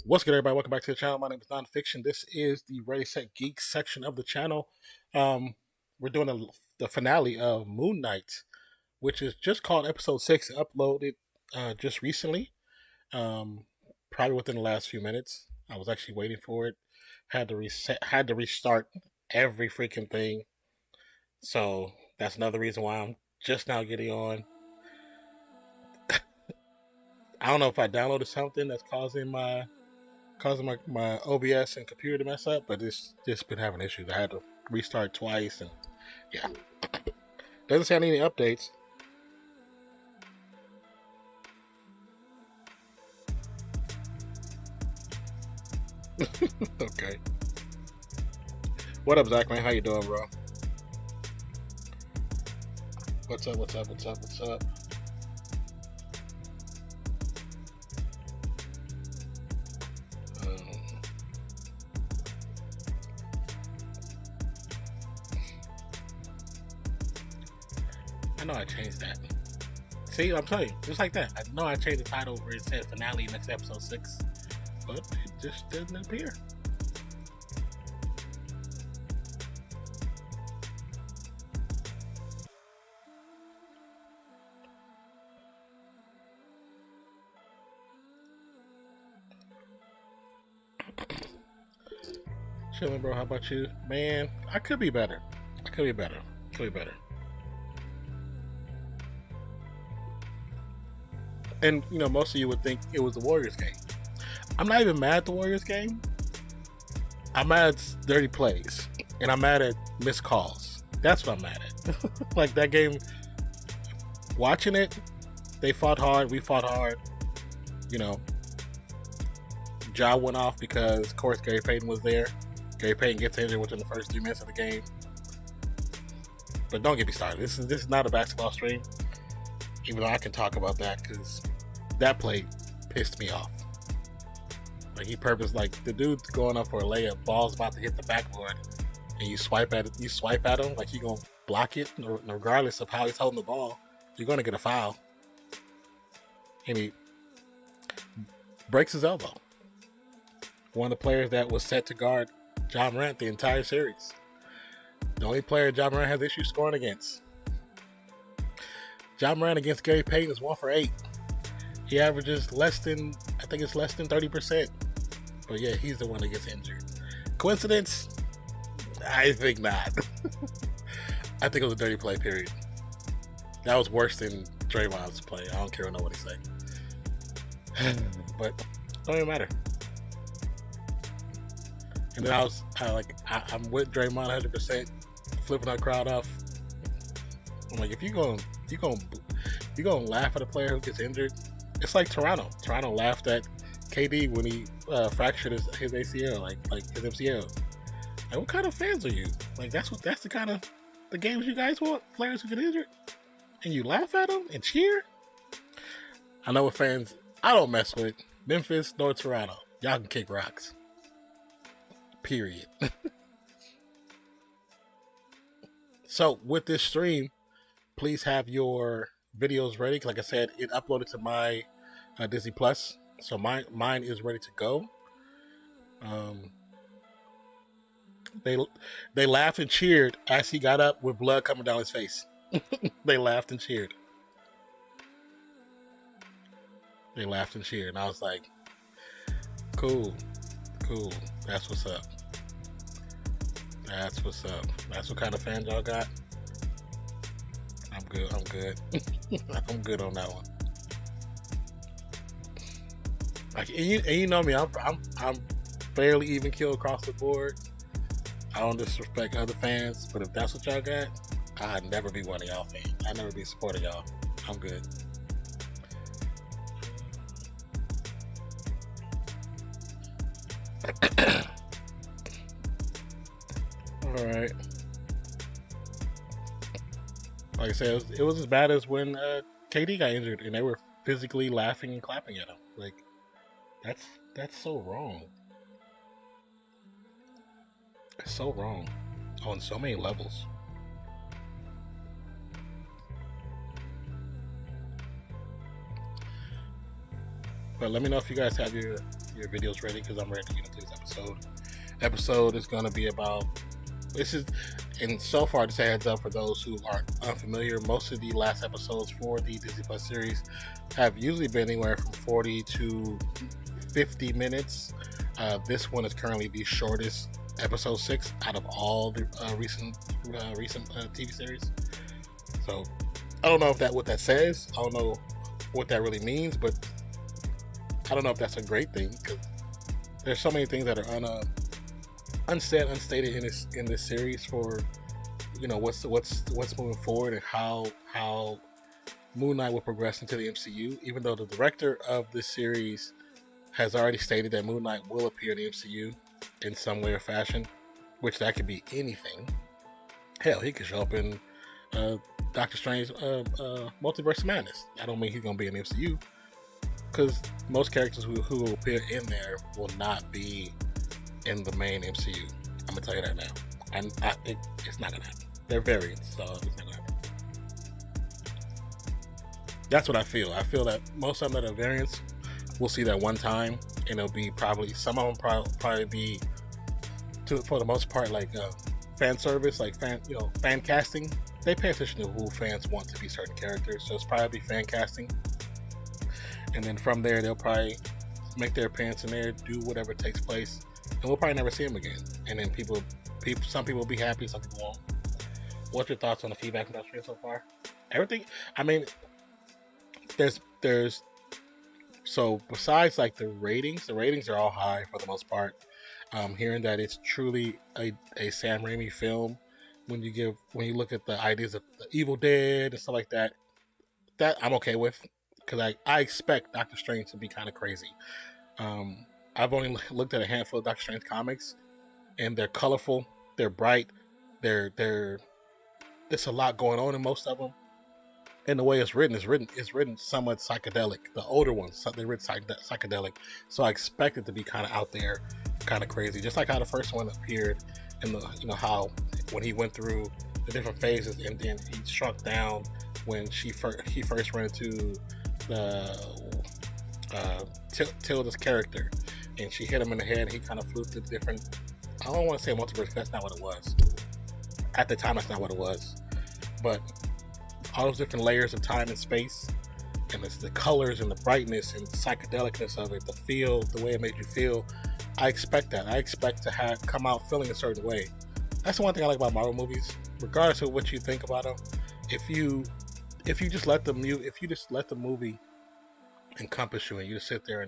What's good, everybody? Welcome back to the channel. My name is Nonpfixion. This is the Ready Set Geek section of the channel. We're doing the finale of Moon Knight, which is just called episode 6, uploaded just recently, probably within the last few minutes. I was actually waiting for it. Had to restart every freaking thing. So that's another reason why I'm just now getting on. I don't know if I downloaded something that's causing my OBS and computer to mess up, but it's just been having issues. I had to restart twice, and yeah, doesn't sound any updates. Okay. What up, Zach, man? How you doing, bro? What's up? What's up? What's up? What's up? I know I changed that. See, I'm telling you, just like that. I know I changed the title where it said finale next episode 6, but it just didn't appear. Chilling, bro. How about you? Man, I could be better. Could be better. And, you know, most of you would think it was the Warriors game. I'm not even mad at the Warriors game. I'm mad at dirty plays. And I'm mad at missed calls. That's what I'm mad at. Like, that game, watching it, they fought hard. We fought hard. You know, Ja went off because, of course, Gary Payton was there. Gary Payton gets injured within the first 3 minutes of the game. But don't get me started. This is not a basketball stream. Even though I can talk about that, because that play pissed me off. Like, he purposed, like, the dude going up for a layup, ball's about to hit the backboard, and you swipe at it. You swipe at him like you gonna block it, regardless of how he's holding the ball. You're gonna get a foul, and he breaks his elbow. One of the players that was set to guard Ja Morant the entire series. The only player Ja Morant has issues scoring against. Ja Morant against Gary Payton is 1 for 8. He averages less than 30%. But yeah, he's the one that gets injured. Coincidence? I think not. I think it was a dirty play, period. That was worse than Draymond's play. I don't care what nobody say. But don't even matter. And then I'm with Draymond 100%, flipping that crowd off. I'm like, if you're gonna laugh at a player who gets injured, it's like Toronto. Toronto laughed at KD when he fractured his ACL, like his MCL. Like, what kind of fans are you? Like, that's the kind of the games you guys want, players who get injured, and you laugh at them and cheer. I know what fans I don't mess with: Memphis nor Toronto. Y'all can kick rocks. Period. So with this stream, please have your videos ready. Like I said, it uploaded to my Disney Plus, so mine is ready to go. They laughed and cheered as he got up with blood coming down his face. They laughed and cheered. And I was like, cool. That's what's up. That's what kind of fans y'all got. I'm good. I'm good on that one. Like, and you know me, I'm fairly even keel across the board. I don't disrespect other fans, but if that's what y'all got, I'd never be one of y'all fans. I'd never be supporting y'all. I'm good. All right. Like I said, it was as bad as when KD got injured and they were physically laughing and clapping at him. Like, that's so wrong. It's so wrong on so many levels. But let me know if you guys have your your videos ready because I'm ready to get into this episode. Episode is going to be about, and so far, just a heads up for those who aren't unfamiliar, most of the last episodes for the Disney Plus series have usually been anywhere from 40 to 50 minutes. This one is currently the shortest, episode 6 out of all the recent TV series. So I don't know what that says. I don't know what that really means, but I don't know if that's a great thing because there's so many things that are unsaid, unstated in this series for, you know, what's moving forward and how Moon Knight will progress into the MCU. Even though the director of this series has already stated that Moon Knight will appear in the MCU in some way or fashion, which that could be anything. Hell, he could show up in Doctor Strange Multiverse of Madness. I don't mean he's going to be in the MCU, because most characters who will appear in there will not be in the main MCU. I'm going to tell you that now. And it's not going to happen. They're variants, so it's not going to happen. That's what I feel. I feel that most of them that are variants, we'll see that one time, and it'll be probably, some of them probably be, for the most part, like fan service, like fan casting. They pay attention to who fans want to be certain characters, so it's probably fan casting. And then from there, they'll probably make their appearance in there, do whatever takes place, and we'll probably never see them again. And then some people will be happy, some people won't. What's your thoughts on the feedback industry so far? Everything. I mean, there's so besides like the ratings are all high for the most part. Hearing that it's truly a Sam Raimi film. When you look at the ideas of the Evil Dead and stuff like that I'm okay with, because I expect Doctor Strange to be kind of crazy. I've only looked at a handful of Doctor Strange comics, and they're colorful, they're bright, there's a lot going on in most of them. And the way it's written somewhat psychedelic. The older ones, they're written psychedelic. So I expect it to be kind of out there, kind of crazy. Just like how the first one appeared, and how when he went through the different phases, and then he shrunk down when he first ran into the Tilda's character, and she hit him in the head, and he kind of flew through the different, I don't want to say multiverse, that's not what it was. At the time, that's not what it was. But all those different layers of time and space, and it's the colors and the brightness and the psychedelicness of it, the feel, the way it made you feel. I expect that. I expect to come out feeling a certain way. That's the one thing I like about Marvel movies. Regardless of what you think about them, if you just let the movie encompass you, and you just sit there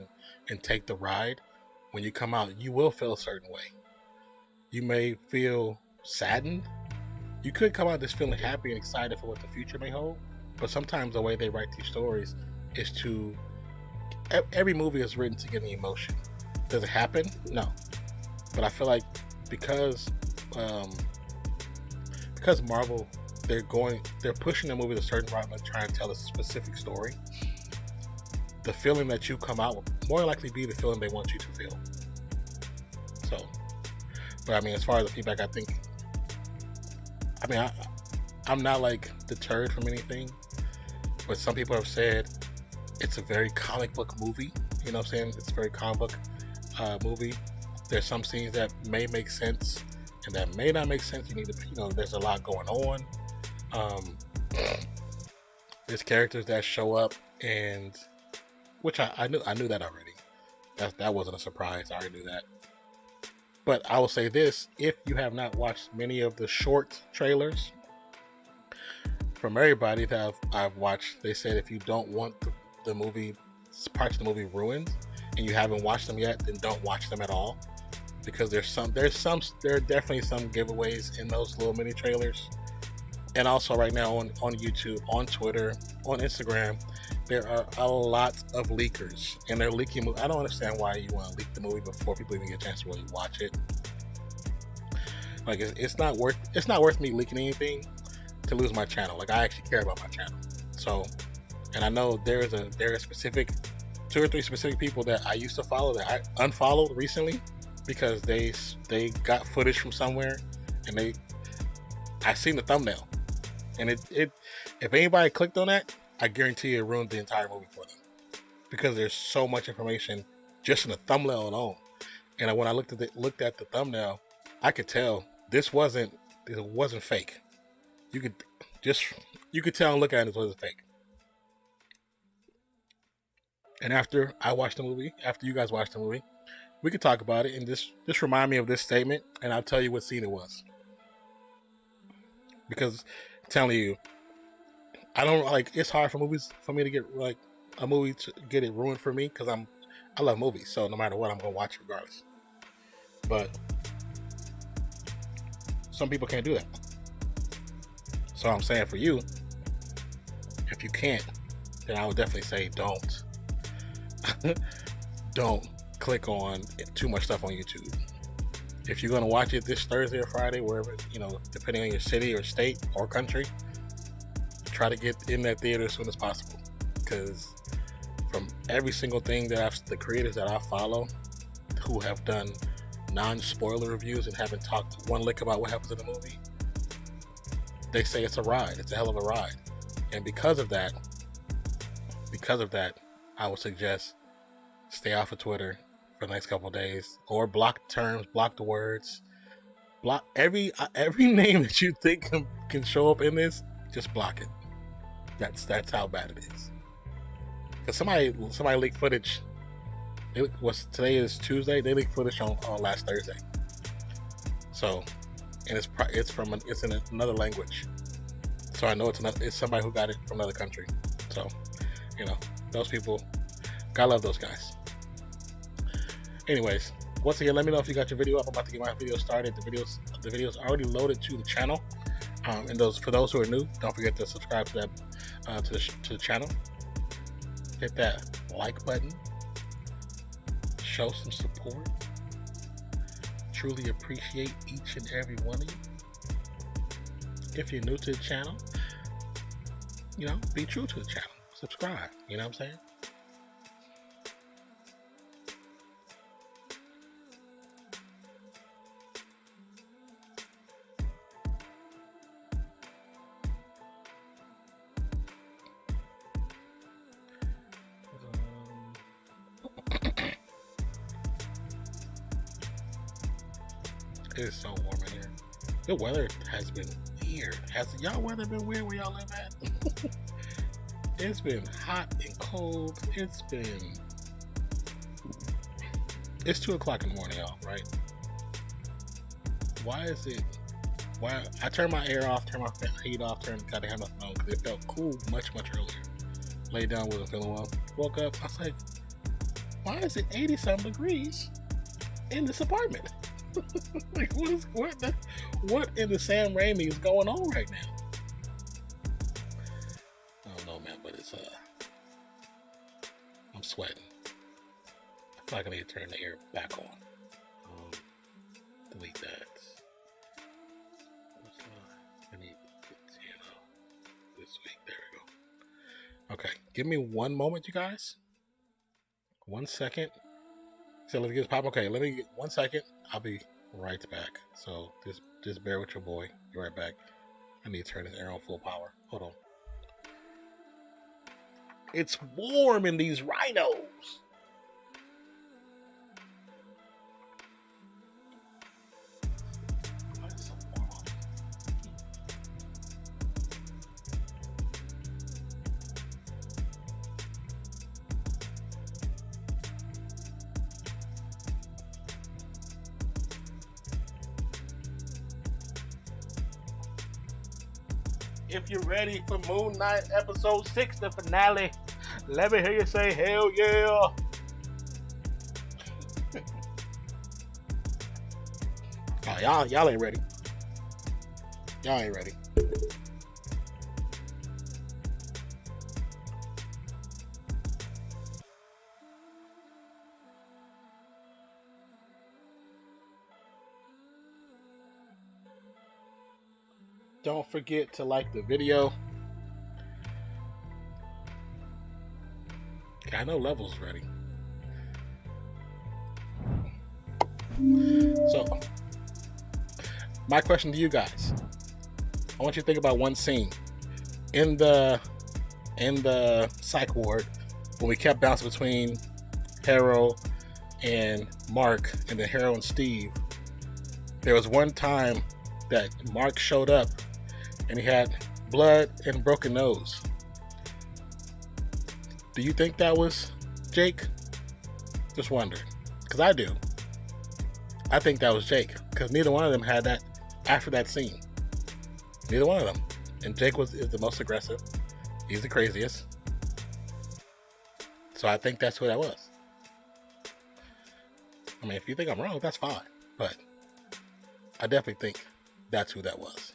and take the ride, when you come out, you will feel a certain way. You may feel saddened. You could come out just feeling happy and excited for what the future may hold. But sometimes the way they write these stories is every movie is written to get an emotion. Does it happen? No. But I feel like because Marvel, they're pushing the movie a certain route and trying to tell a specific story. The feeling that you come out will more likely be the feeling they want you to feel. So, but I mean, as far as the feedback, I'm not like deterred from anything, but some people have said it's a very comic book movie. You know what I'm saying? It's a very comic book movie. There's some scenes that may make sense and that may not make sense. You need to, there's a lot going on. There's characters that show up, and which I knew that already. That wasn't a surprise. I already knew that. But I will say this: if you have not watched many of the short trailers, from everybody that I've watched, they said if you don't want the movie, parts of the movie ruined, and you haven't watched them yet, then don't watch them at all, because there are definitely some giveaways in those little mini trailers. And also right now on YouTube, on Twitter, on Instagram, there are a lot of leakers, and they're leaking. I don't understand why you want to leak the movie before people even get a chance to really watch it. Like it's not worth me leaking anything to lose my channel. Like I actually care about my channel. So, and I know there are specific 2 or 3 specific people that I used to follow that I unfollowed recently because they got footage from somewhere, and I seen the thumbnail, and it if anybody clicked on that, I guarantee it ruined the entire movie for them, because there's so much information just in the thumbnail alone. And when I looked at the thumbnail, I could tell it wasn't fake. You could tell and look at it wasn't fake. And after I watched the movie, after you guys watched the movie, we could talk about it and just remind me of this statement, and I'll tell you what scene it was. Because I'm telling you, I don't like. It's hard for me to get like a movie to get it ruined for me because I love movies, so no matter what, I'm gonna watch it regardless. But some people can't do that. So I'm saying for you, if you can't, then I would definitely say don't. Don't click on too much stuff on YouTube. If you're gonna watch it this Thursday or Friday, wherever, depending on your city or state or country, try to get in that theater as soon as possible. Because from every single thing that the creators that I follow who have done non-spoiler reviews and haven't talked one lick about what happens in the movie, they say it's a ride. It's a hell of a ride. And because of that, I would suggest stay off of Twitter for the next couple of days, or block terms, block the words, block every name that you think can show up in this. Just block it. That's how bad it is. Because somebody leaked footage. Today is Tuesday. They leaked footage on last Thursday. So, and it's in another language. So I know it's somebody who got it from another country. So, those people, gotta love those guys. Anyways, once again, let me know if you got your video up. I'm about to get my video started. The video's already loaded to the channel. And for those who are new, don't forget to subscribe to that to the channel. Hit that like button. Show some support. Truly appreciate each and every one of you. If you're new to the channel, be true to the channel. Subscribe. You know what I'm saying? It is so warm in here. The weather has been weird. Has y'all weather been weird where y'all live at? It's been hot and cold. It's 2 o'clock in the morning, y'all, right? Why I turned my air off, turned my heat off, got the hammer on because it felt cool much earlier. Laid down, wasn't feeling well. Woke up, I was like, why is it 80-something degrees in this apartment? Like, what in the Sam Raimi is going on right now? I don't know, man, but it's I'm sweating. I feel like I need to turn the air back on. Delete that. I need this week. There we go. Okay, give me one moment, you guys. 1 second. So let's get this pop. Okay, let me get 1 second. I'll be right back. So just bear with your boy. Be right back. I need to turn this air on full power. Hold on. It's warm in these rhinos. Why is it so warm? If you're ready for Moon Knight episode 6, the finale, let me hear you say hell yeah. Oh, y'all ain't ready. Y'all ain't ready. Don't forget to like the video. Okay, I know Level's ready. So, my question to you guys. I want you to think about one scene. In the psych ward, when we kept bouncing between Harrow and Mark, and then Harold and Steve. There was one time that Mark showed up and he had blood and a broken nose. Do you think that was Jake? Just wondering. Because I do. I think that was Jake. Because neither one of them had that after that scene. Neither one of them. And Jake is the most aggressive. He's the craziest. So I think that's who that was. I mean, if you think I'm wrong, that's fine. But I definitely think that's who that was.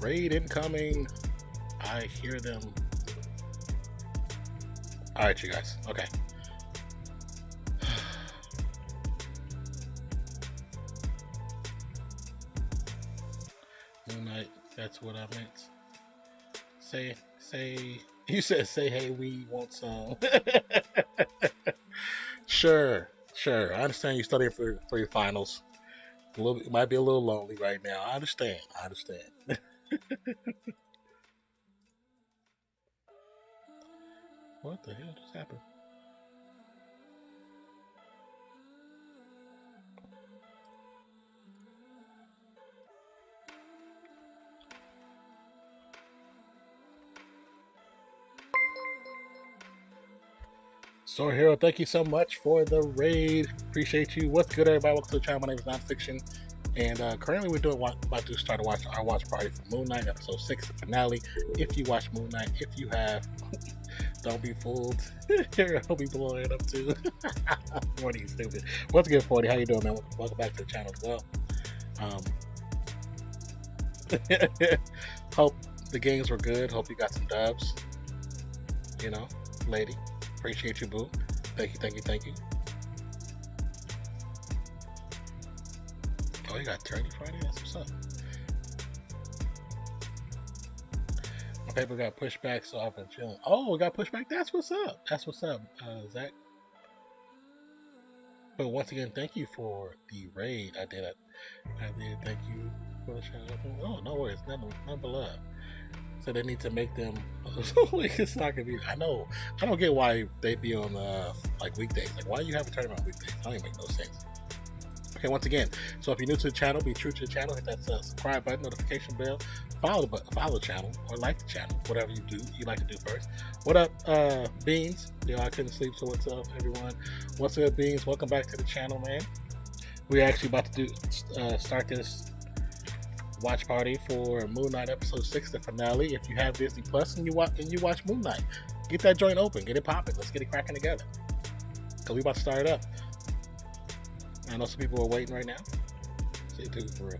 Raid incoming. I hear them. Alright, you guys. Okay. Moon Knight, that's what I meant. Say, you said say hey, we want some. Sure. I understand you studying for your finals. It might be a little lonely right now. I understand. What the hell just happened? Sword Hero, thank you so much for the raid. Appreciate you. What's good, everybody? Welcome to the channel. My name is Nonpfixion. And currently we're about to start our watch party for Moon Knight, episode 6, the finale. If you watch Moon Knight, if you have, don't be fooled. I'll be blowing it up too. Forty, stupid. What's good, 40? How you doing, man? Welcome back to the channel as well. Hope the games were good. Hope you got some dubs. You know, lady. Appreciate you, boo. Thank you. Oh, you got Turkey Friday? That's what's up. My paper got pushed back, so I've been chilling. Oh, it got pushed back? That's what's up. Zach. But once again, thank you for the raid. I did. Thank you for the channel. Oh, no worries. None below. So they need to make them. It's not gonna be. I know. I don't get why they be on like weekdays. Like, why do you have a tournament on weekdays? That don't even make no sense. Okay, once again, so if you're new to the channel, be true to the channel, hit that subscribe button, notification bell, follow the channel, or like the channel, whatever you like to do first. What up, Beans? I couldn't sleep, so what's up, everyone? What's up, Beans? Welcome back to the channel, man. We're actually about to start this watch party for Moon Knight episode 6, the finale. If you have Disney Plus and you watch Moon Knight, get that joint open, get it popping, let's get it cracking together. Cause we about to start it up. I know some people are waiting right now. See it too, for real.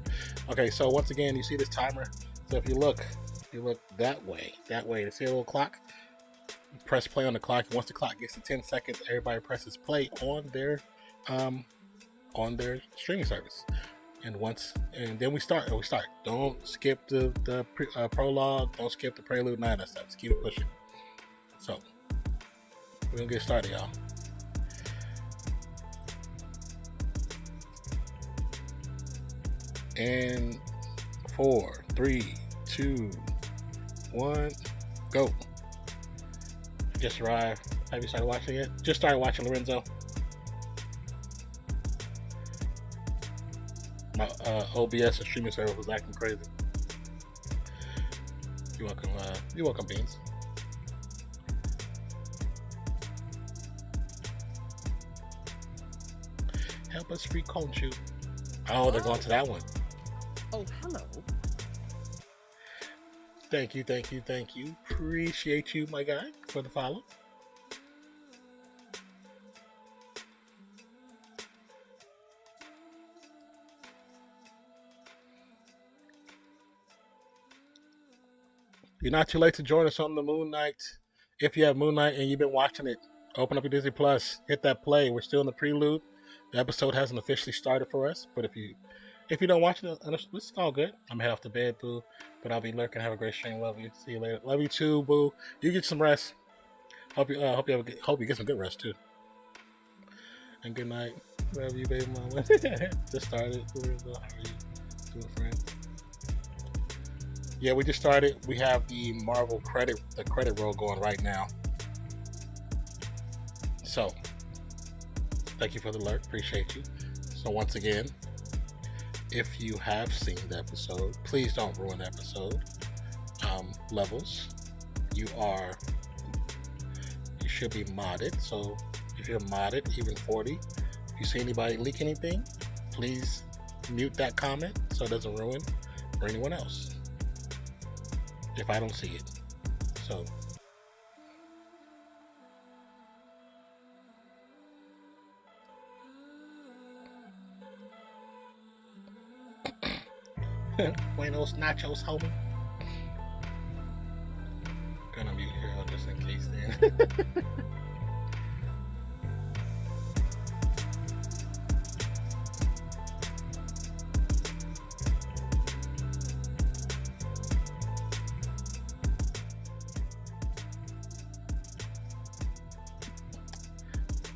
Okay, so once again, you see this timer. So if you look that way, to see a little clock, you press play on the clock. Once the clock gets to 10 seconds, everybody presses play on their streaming service. And then we start. Don't skip the prologue. Don't skip the prelude. None of that stuff. Just keep it pushing. So we're gonna get started, y'all. And 4, 3, 2, 1, go. Just arrived. Have you started watching it? Just started watching, Lorenzo. My OBS and streaming server was acting crazy. You're welcome, Beans. Help us free Conchu. Oh, they're going to that one. Oh, hello. Thank you. Appreciate you, my guy, for the follow. You're not too late to join us on the Moon Knight If you have Moon Knight and you've been watching it, open up your Disney Plus, hit that play. We're still in the prelude. The episode hasn't officially started for us, but if you don't watch it, it's all good. I'm head off to bed, boo. But I'll be lurking. Have a great stream. Love you. See you later. Love you too, boo. You get some rest. Hope you get some good rest too. And good night. Love you, baby mama. Just started. How are you doing, friend? Yeah, we just started. We have the Marvel credit roll going right now. So, thank you for the alert. Appreciate you. So once again, if you have seen the episode, please don't ruin the episode. Levels, you should be modded. So if you're modded, even 40, if you see anybody leak anything, please mute that comment so it doesn't ruin for anyone else. If I don't see it. So Buenos nachos, homie. Gonna mute here just in case then.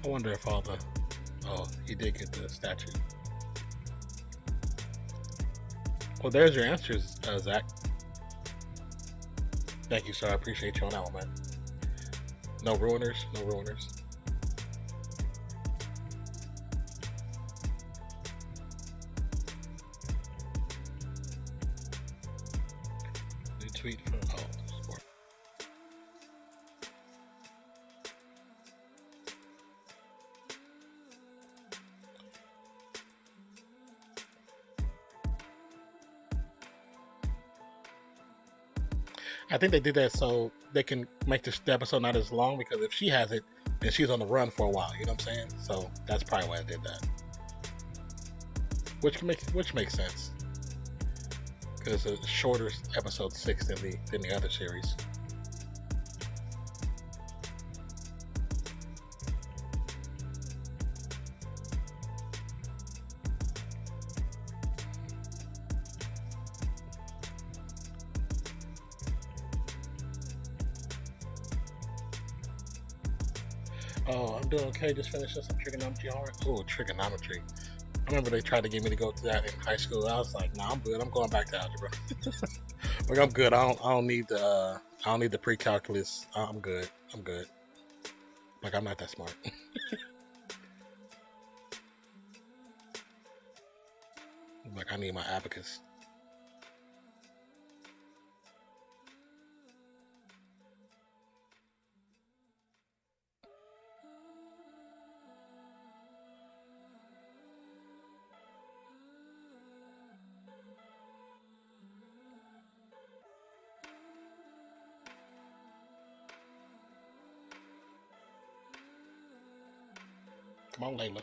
I wonder if all the... Oh, he did get the statue. Well, there's your answers, Zach. Thank you, sir. I appreciate you on that one, man. No ruiners, no ruiners. New tweet from... Oh, support. I think they did that so they can make this episode not as long, because if she has it, then she's on the run for a while. You know what I'm saying? So that's probably why I did that. Which makes sense, because it's shorter episode 6 than the other series. Oh, I'm doing okay. Just finished some trigonometry homework. Oh, trigonometry. I remember they tried to get me to go to that in high school. I was like, nah, I'm good. I'm going back to algebra. Like, I'm good. I don't need the pre-calculus. I'm good. Like, I'm not that smart. Like, I need my abacus. Come on, Layla.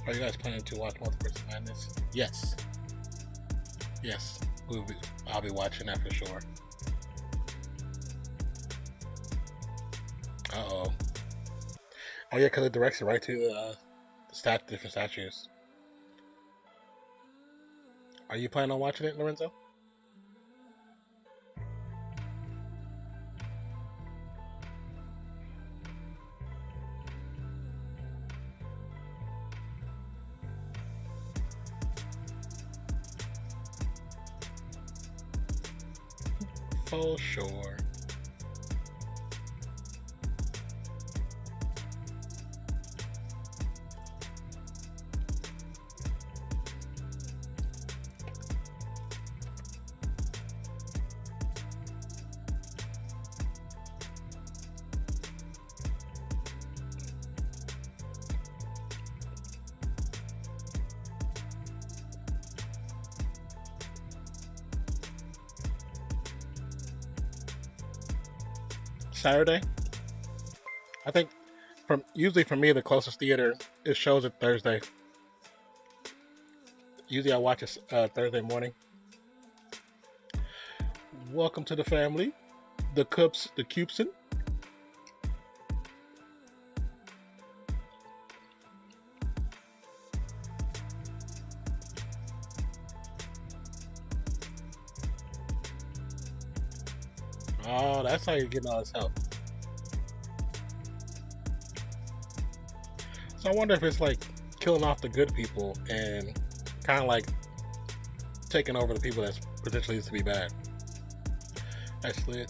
Are you guys planning to watch Multiverse Madness? Yes. Yes. I'll be watching that for sure. Uh-oh. Oh yeah, because it directs it right to the different statues. Are you planning on watching it, Lorenzo? For sure. Saturday. I think usually for me the closest theater it shows it Thursday. Usually I watch it Thursday morning. Welcome to the family, the Cubson. Oh, that's how you're getting all this help. So I wonder if it's like killing off the good people and kind of like taking over the people that's potentially used to be bad. Actually,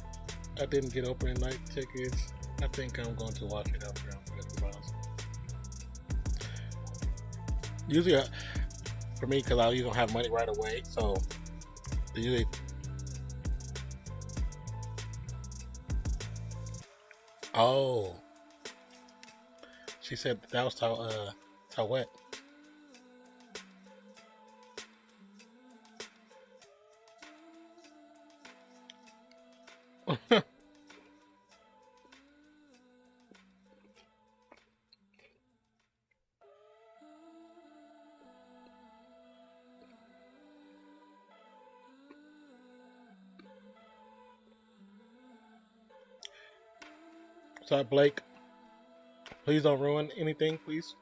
I didn't get opening night tickets. I think I'm going to watch it after I'm 50 miles. Usually, for me, because I usually don't have money right away, so usually. Oh, she said that was Tawet. So Blake, please don't ruin anything, please.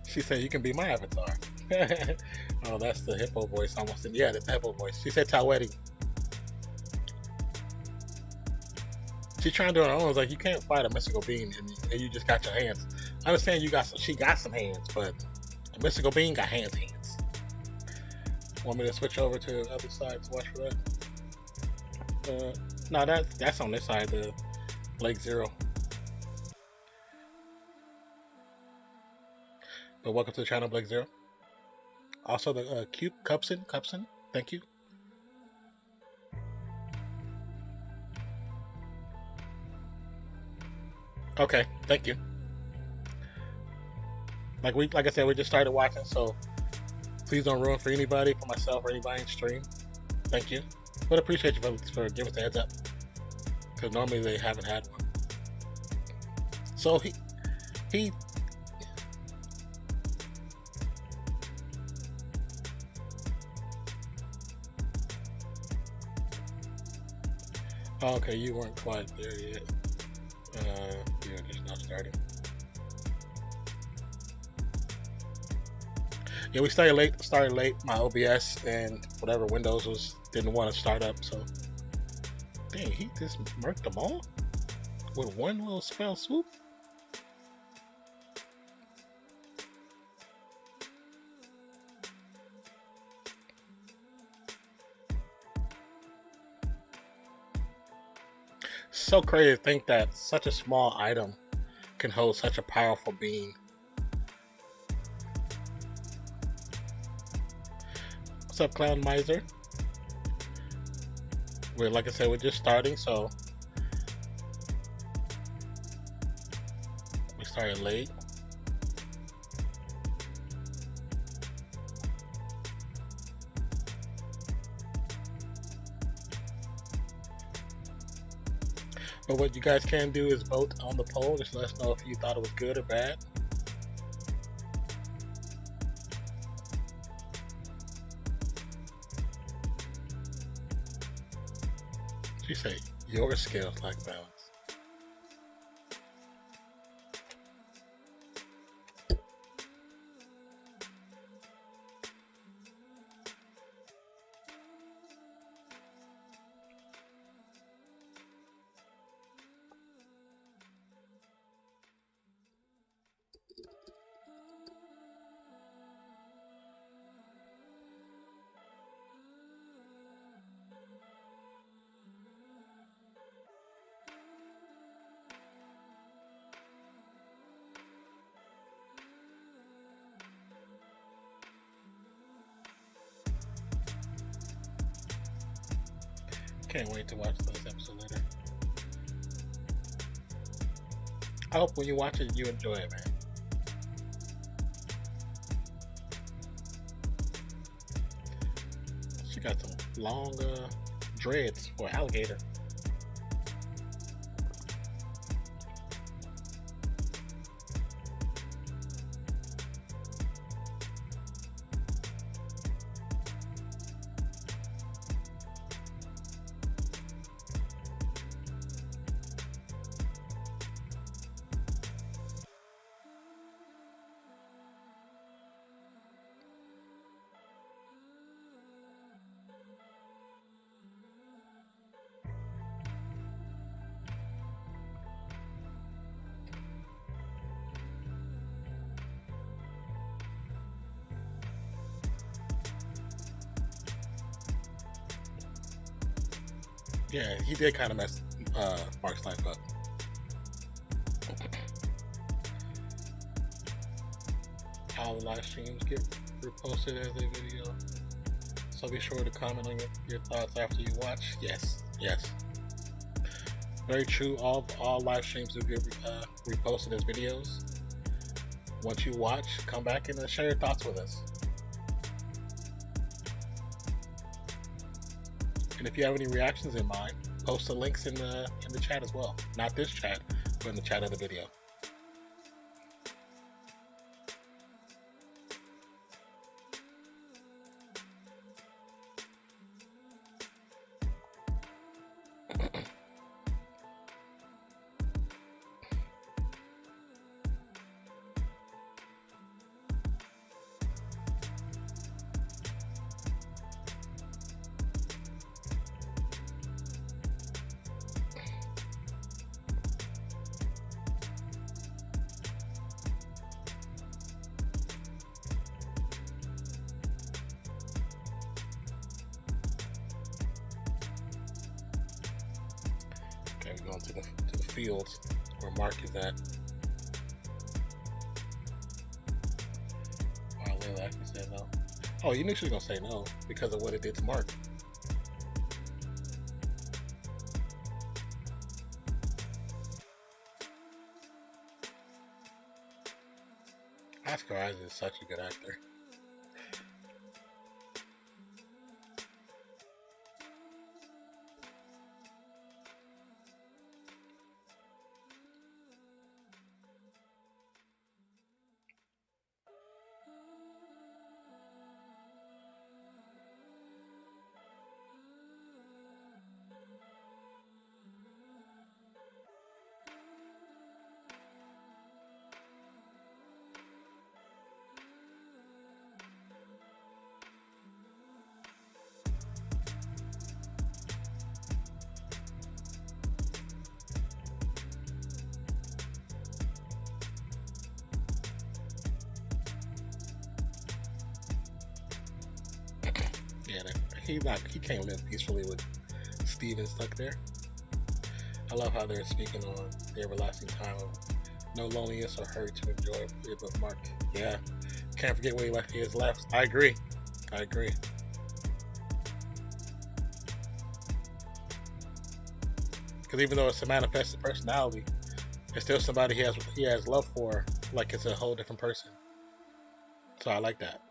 She said you can be my avatar. Oh, that's the hippo voice. Almost. Yeah, the hippo voice. She said Taweti. She's trying to do her own. It's like you can't fight a mystical being and you just got your hands. I understand she got some hands, but a mystical being got hands. Want me to switch over to the other side to watch for that? No, that's on this side, the Lake Zero. But welcome to the channel, Blake Zero. Also the cute Cupson, thank you. Okay, thank you. Like I said, we just started watching, so please don't ruin for anybody, for myself or anybody in stream. Thank you, but appreciate you for giving us the heads up, because normally they haven't had one. So he. Oh, okay, you weren't quite there yet. You're just not starting. Yeah, we started late. My OBS and whatever Windows didn't want to start up. So, dang, he just murked them all with one little spell swoop. So crazy to think that such a small item can hold such a powerful being. What's up, Clown Miser? Like I said, we're just starting, so we started late. But what you guys can do is vote on the poll. Just let us know if you thought it was good or bad. She say your skills like balance. Can't wait to watch this episode later. I hope when you watch it, you enjoy it, man. She got some long dreads for an alligator. Yeah, he did kind of mess Mark's life up. All the live streams get reposted as a video, so be sure to comment on your thoughts after you watch. Yes, very true. All live streams will get reposted as videos. Once you watch, come back and share your thoughts with us. And if you have any reactions in mind, post the links in the chat as well. Not this chat, but in the chat of the video. Okay, we're going to the fields where Mark is at. Wow, Layla actually said no. Oh, you knew she was gonna say no because of what it did to Mark. Oscar Isaac is such a good actor. Yeah, he can't live peacefully with Steven stuck there. I love how they're speaking on the everlasting time of no loneliness or hurt to enjoy it with Mark. Yeah, can't forget what he has left. I agree. Because even though it's a manifested personality, it's still somebody he has love for, like it's a whole different person. So I like that.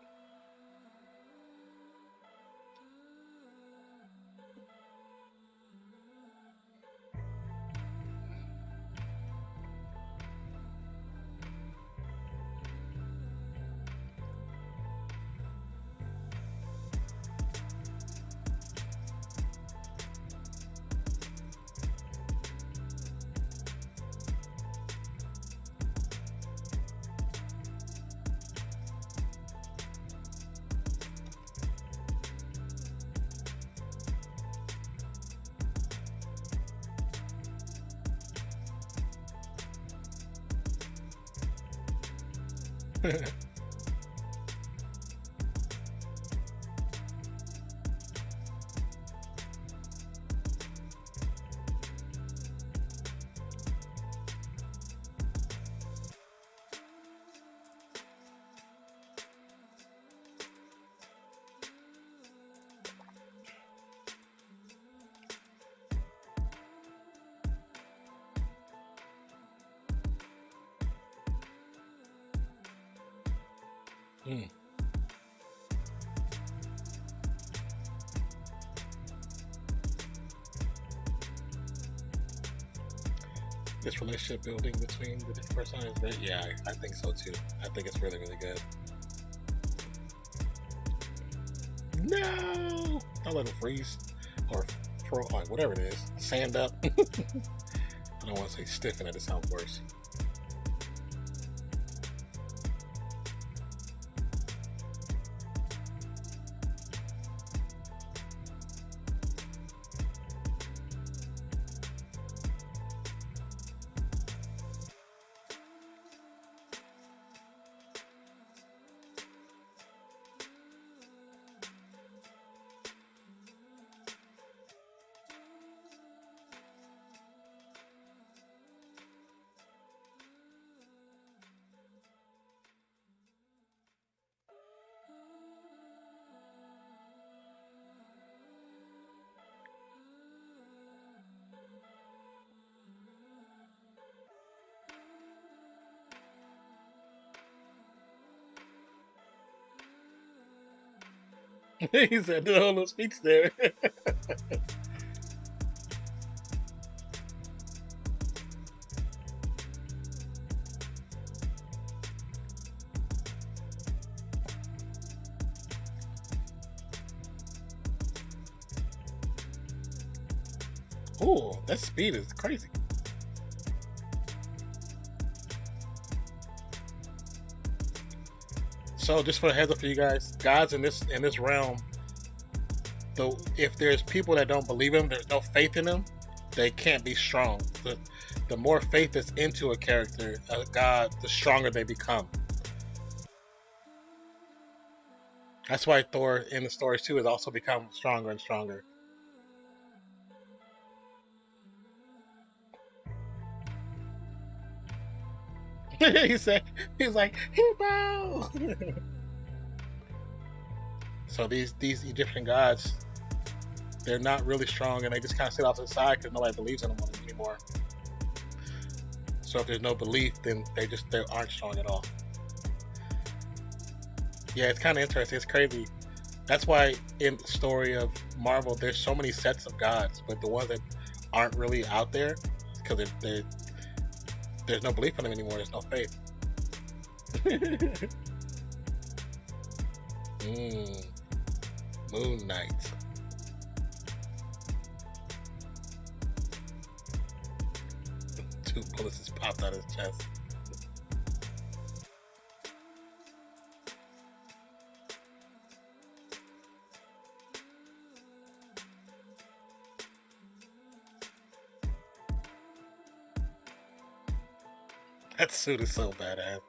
Mm. This relationship building between the different personalities, yeah, I think so too. I think it's really, really good. No! Don't let him freeze. Or like whatever it is. Sand up. I don't want to say stiffen it, it sounds worse. He said the whole little speech there. Ooh, that speed is crazy. So just for a heads up for you guys, gods in this realm, though, if there's people that don't believe them, there's no faith in them, they can't be strong. The more faith that's into a character, a god, the stronger they become. That's why Thor in the stories too has also become stronger and stronger. He's like hero. So these Egyptian gods, they're not really strong, and they just kind of sit off to the side because nobody believes in them anymore. So if there's no belief, then they aren't strong at all. Yeah, it's kind of interesting. It's crazy. That's why in the story of Marvel, there's so many sets of gods, but the ones that aren't really out there, because there's no belief in them anymore. There's no faith. Moon Knight. Two bullets just popped out of his chest. That suit is so badass.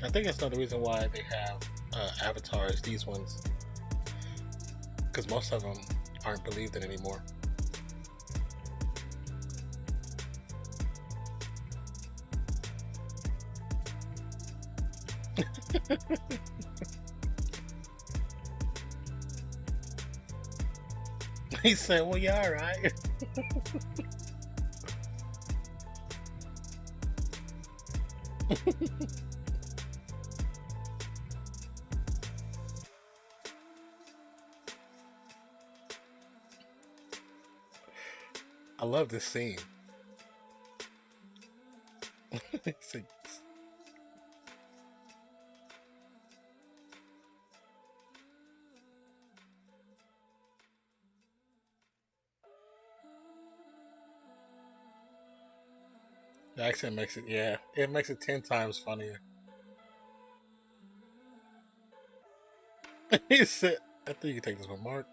I think that's another reason why they have avatars, these ones, because most of them aren't believed in anymore. He said, well, yeah, all right. I love this scene. The accent makes it, yeah, it makes it 10 times funnier. He said, I think you can take this one, Mark.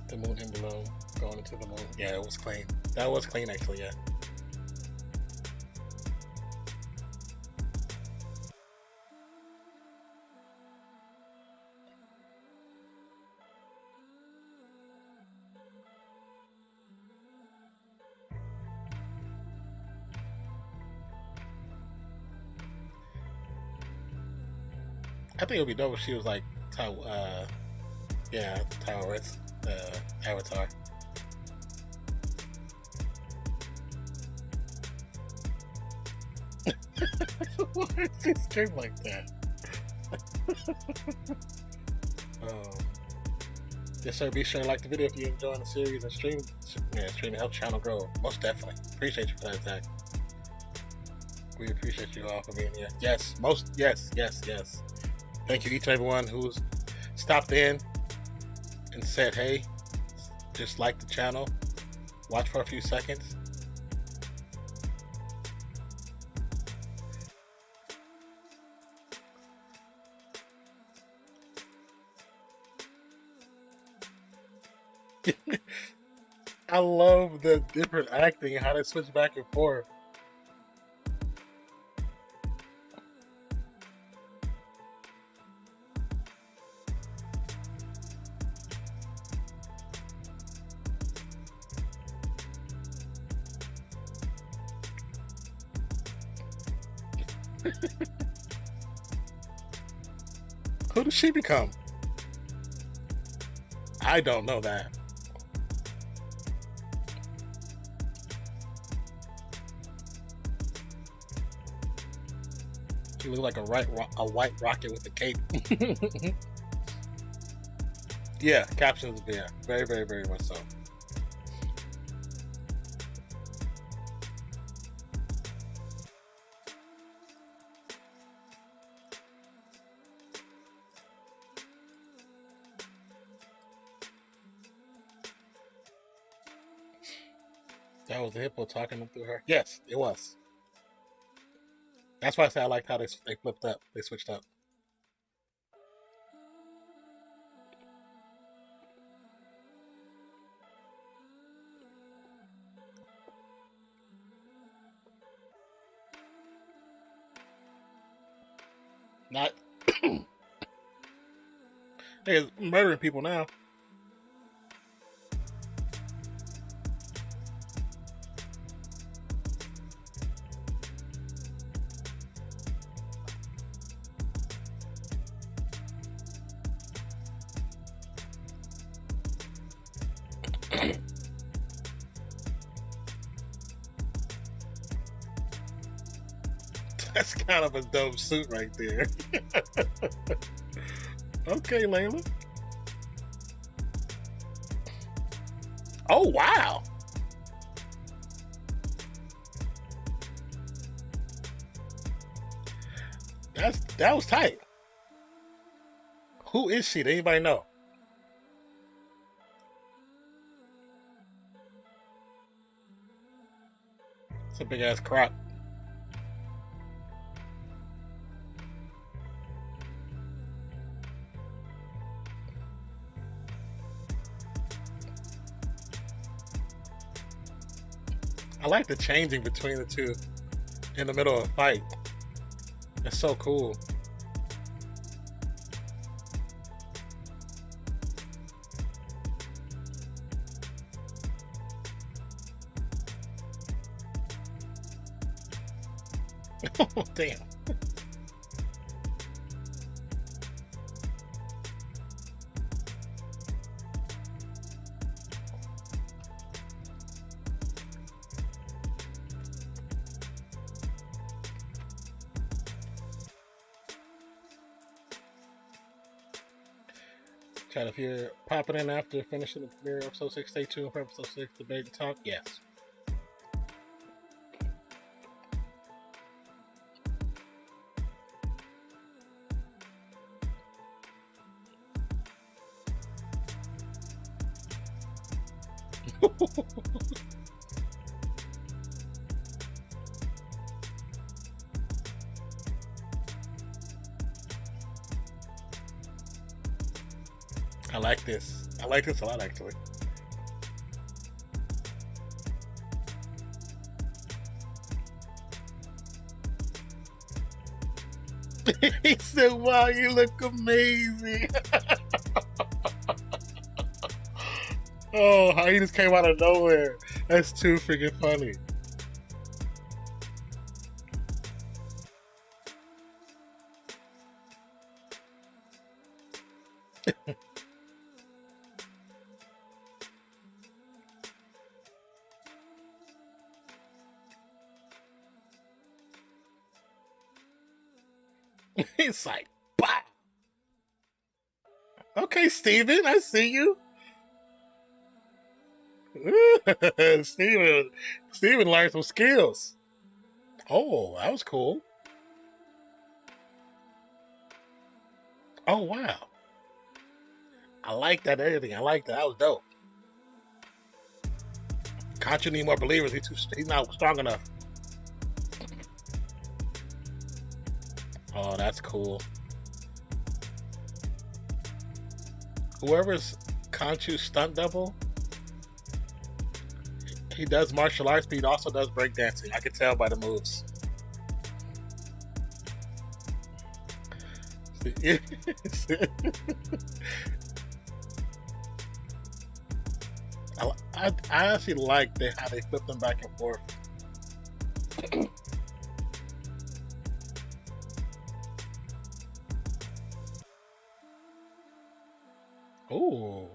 The moon in balloon going into the moon. Yeah, it was clean. That was clean, actually. Yeah. I think it would be dope if she was like, Tower's Avatar. Why is she stream like that? Yes, sir. Be sure to like the video if you're enjoying the series and stream to help the channel grow. Most definitely. Appreciate you for that, Zach. We appreciate you all for being here. Yes. Thank you each and everyone who's stopped in and said, hey, just like the channel, watch for a few seconds. I love the different acting, how they switch back and forth. Who does she become? I don't know that. She looks like a white rocket with a cape. Yeah, captions, yeah, very, very, very much so. That was the hippo talking through her. Yes, it was. That's why I said I liked how they flipped up. They switched up. Not. They're murdering people now. That's kind of a dope suit right there. Okay, Layla. Oh, wow. That was tight. Who is she? Does anybody know? It's a big ass crop. I like the changing between the two in the middle of a fight. It's so cool. Oh, damn. Chat, if you're popping in after finishing the premiere of episode 6, stay tuned for episode 6, Debate and Talk. Yes. I like this. I like this a lot, actually. He said, wow, you look amazing. Oh, how he just came out of nowhere. That's too freaking funny. He's like, bah. Okay, Steven, I see you. Steven learned some skills. Oh, that was cool. Oh, wow. I like that editing. I like that. That was dope. Contra need more believers. He's not strong enough. Oh, that's cool. Whoever's Conchu's stunt double, he does martial arts, but he also does breakdancing. I can tell by the moves. I actually like how they flip them back and forth. Ooh.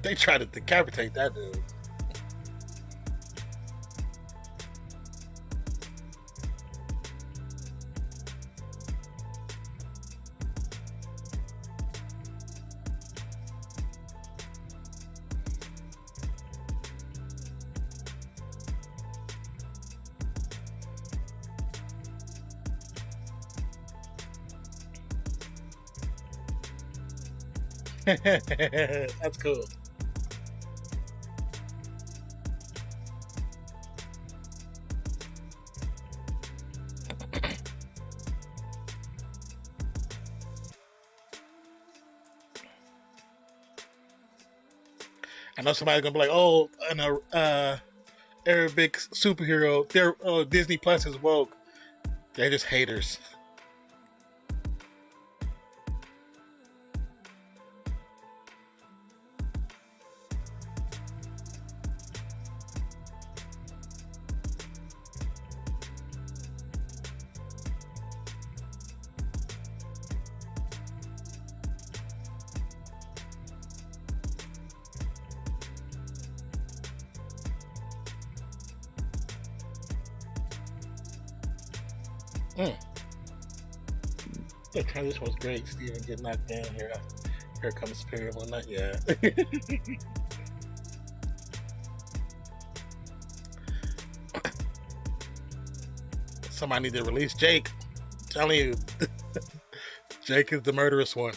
They tried to decapitate that dude. That's cool. I know somebody's gonna be like, "Oh, an Arabic superhero. They're Disney Plus is woke. They're just haters." The transition was great. Steven getting knocked down here. Here comes Superior One Night. Yeah. Somebody need to release Jake. I'm telling you, Jake is the murderous one.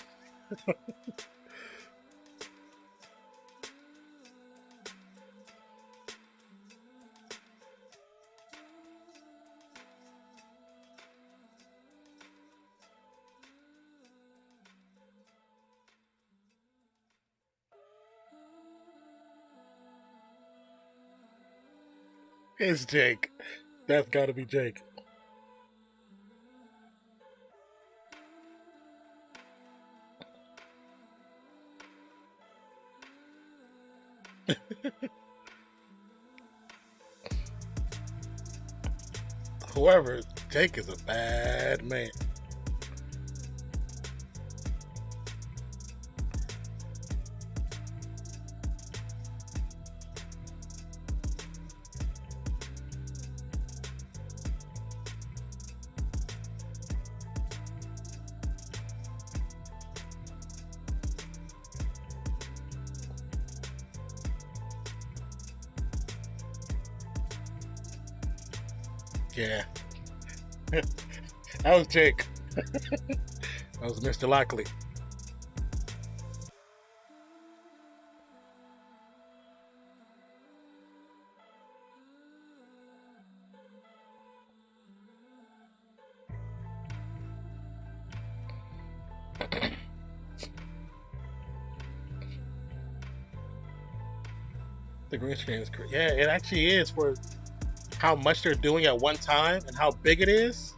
It's Jake. That's got to be Jake. Whoever, Jake is a bad man. Yeah. That was Jake. That was Mr. Lockley. The green screen is great. Yeah, it actually is for how much they're doing at one time and how big it is.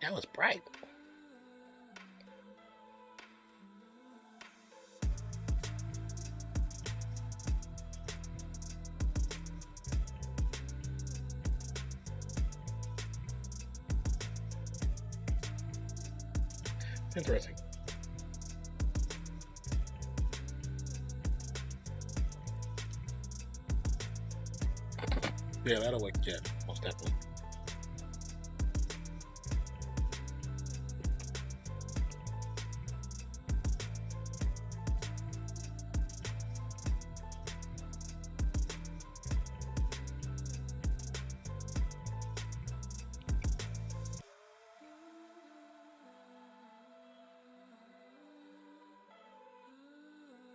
That was bright. Interesting. Yeah, that'll work. Yeah, most definitely.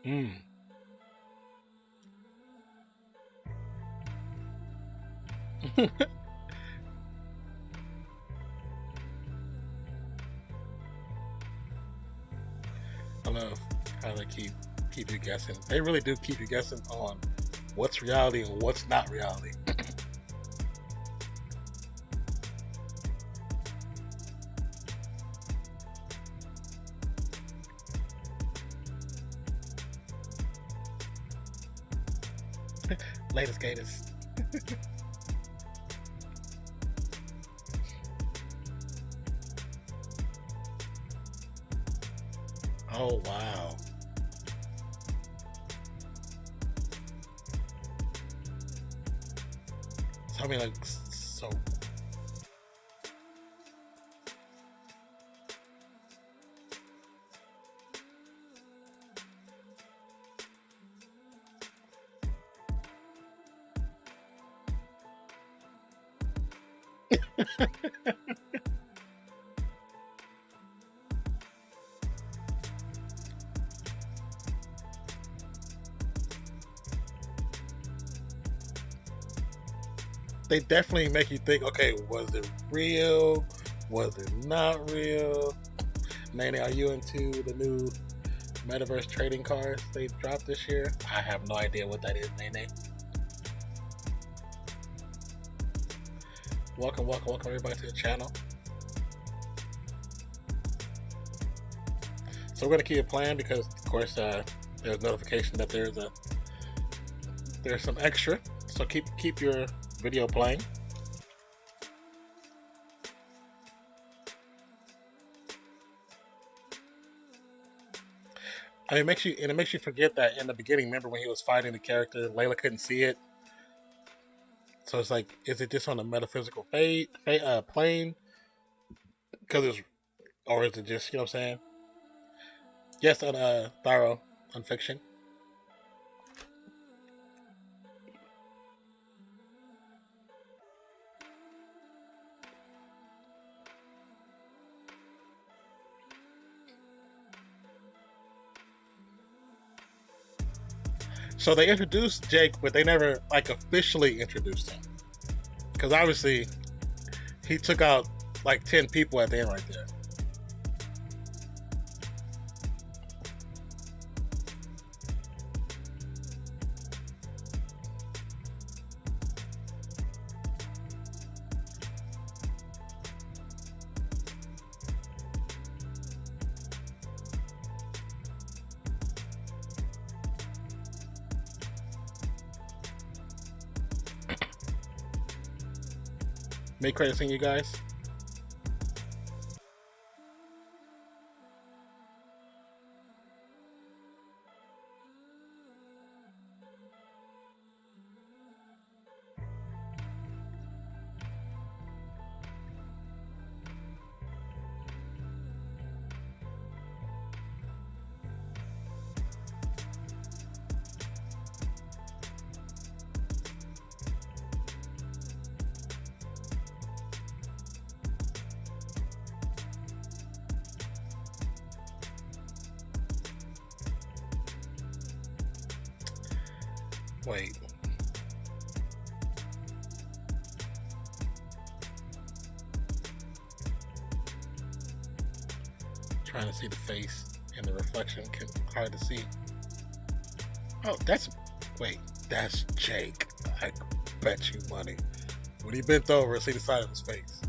Mm. I love how they keep you guessing. They really do keep you guessing on what's reality and what's not reality. Latest gators. Oh wow. So, I mean, like, so. They definitely make you think, okay, was it real? Was it not real? Nene, are you into the new metaverse trading cards they dropped this year? I have no idea what that is, Nene. Welcome everybody to the channel. So we're gonna keep it playing because, of course, there's notification that there's some extra. So keep your video playing. I mean, it makes you forget that in the beginning. Remember when he was fighting the character, Layla couldn't see it. So it's like, is it just on a metaphysical plane? Because it's, or is it just, you know what I'm saying? Yes, on Thorough on Fiction. So they introduced Jake, but they never like officially introduced him. Because obviously, he took out like 10 people at the end right there. Make credit seeing you guys. Wait. Trying to see the face and the reflection. Hard to see. Oh, wait, that's Jake. I bet you money. When he bent over, I see the side of his face.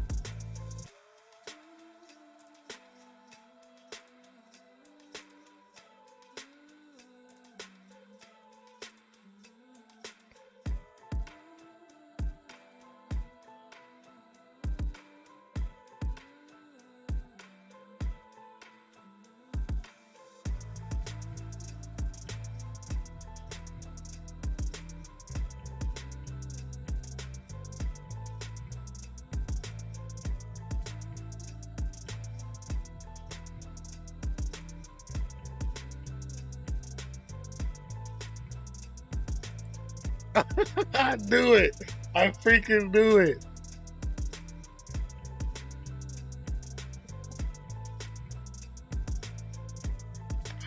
I knew it. I freaking knew it.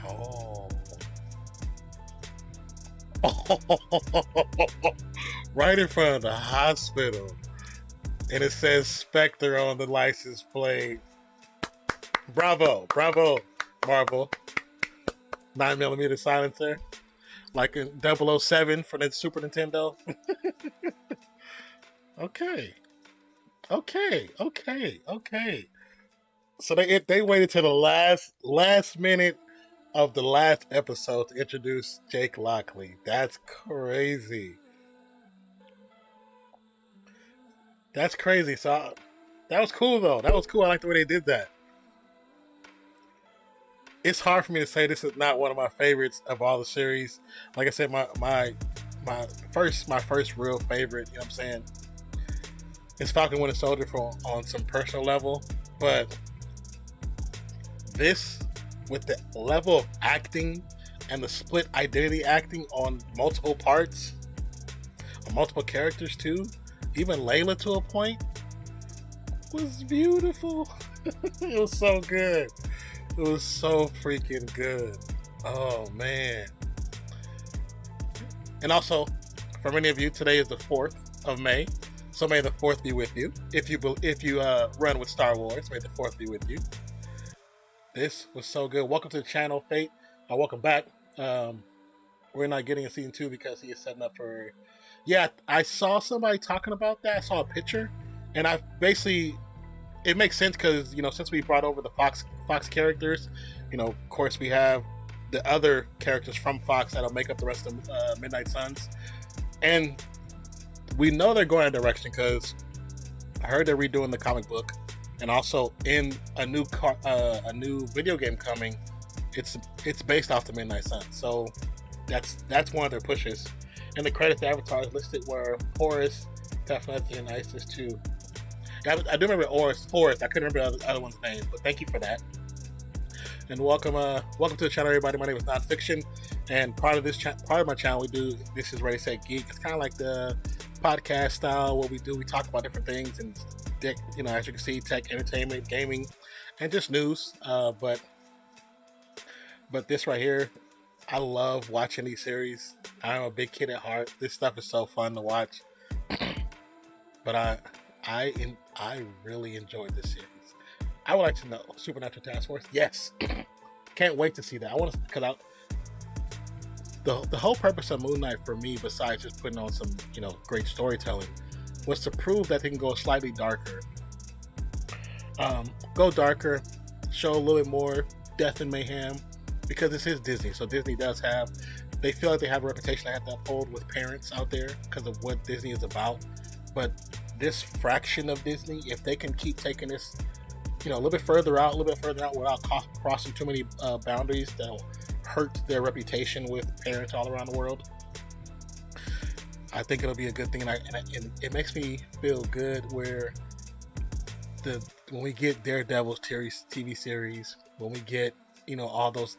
Oh. Right in front of the hospital. And it says Spectre on the license plate. Bravo. Bravo, Marvel. 9mm silencer. Like in 007 for the Super Nintendo. Okay. So they waited till the last minute of the last episode to introduce Jake Lockley. That's crazy. That's crazy. So that was cool though. That was cool. I like the way they did that. It's hard for me to say this is not one of my favorites of all the series. Like I said, my first real favorite, you know what I'm saying, is Falcon Winter Soldier on some personal level. But this, with the level of acting and the split identity acting on multiple parts, on multiple characters too, even Layla to a point, was beautiful. It was so good. It was so freaking good. Oh man. And also, for many of you, today is the 4th of May. So may the 4th be with you. If you run with Star Wars, may the 4th be with you. This was so good. Welcome to the channel, Fate. Welcome back. We're not getting a season 2 because he is setting up for... Yeah, I saw somebody talking about that. I saw a picture. And I basically... It makes sense because, you know, since we brought over the Fox characters, you know, of course we have the other characters from Fox that'll make up the rest of Midnight Suns. And we know they're going in a direction because I heard they're redoing the comic book, and also in a new video game coming, it's based off the Midnight Sun. So that's one of their pushes. And the credits the Avatar is listed were Horus, Tefnut, and Isis too. I do remember Horus. I couldn't remember the other one's name, but thank you for that. And welcome to the channel, everybody. My name is Nonpfixion, and part of my channel, we do this is Ready Set Geek. It's kind of like the podcast style. What we do, we talk about different things, and as you can see, tech, entertainment, gaming, and just news. But this right here, I love watching these series. I'm a big kid at heart. This stuff is so fun to watch. But I really enjoyed this series. I would like to know Supernatural Task Force. Yes, can't wait to see that. I want to, because the whole purpose of Moon Knight for me, besides just putting on some great storytelling, was to prove that they can go slightly darker. Go darker, show a little bit more death and mayhem, because this is Disney. So Disney they feel like they have a reputation they have to uphold with parents out there because of what Disney is about. But this fraction of Disney, if they can keep taking this a little bit further out without crossing too many boundaries that'll hurt their reputation with parents all around the world, I think it'll be a good thing. And it makes me feel good when we get Daredevil's TV series, when we get all those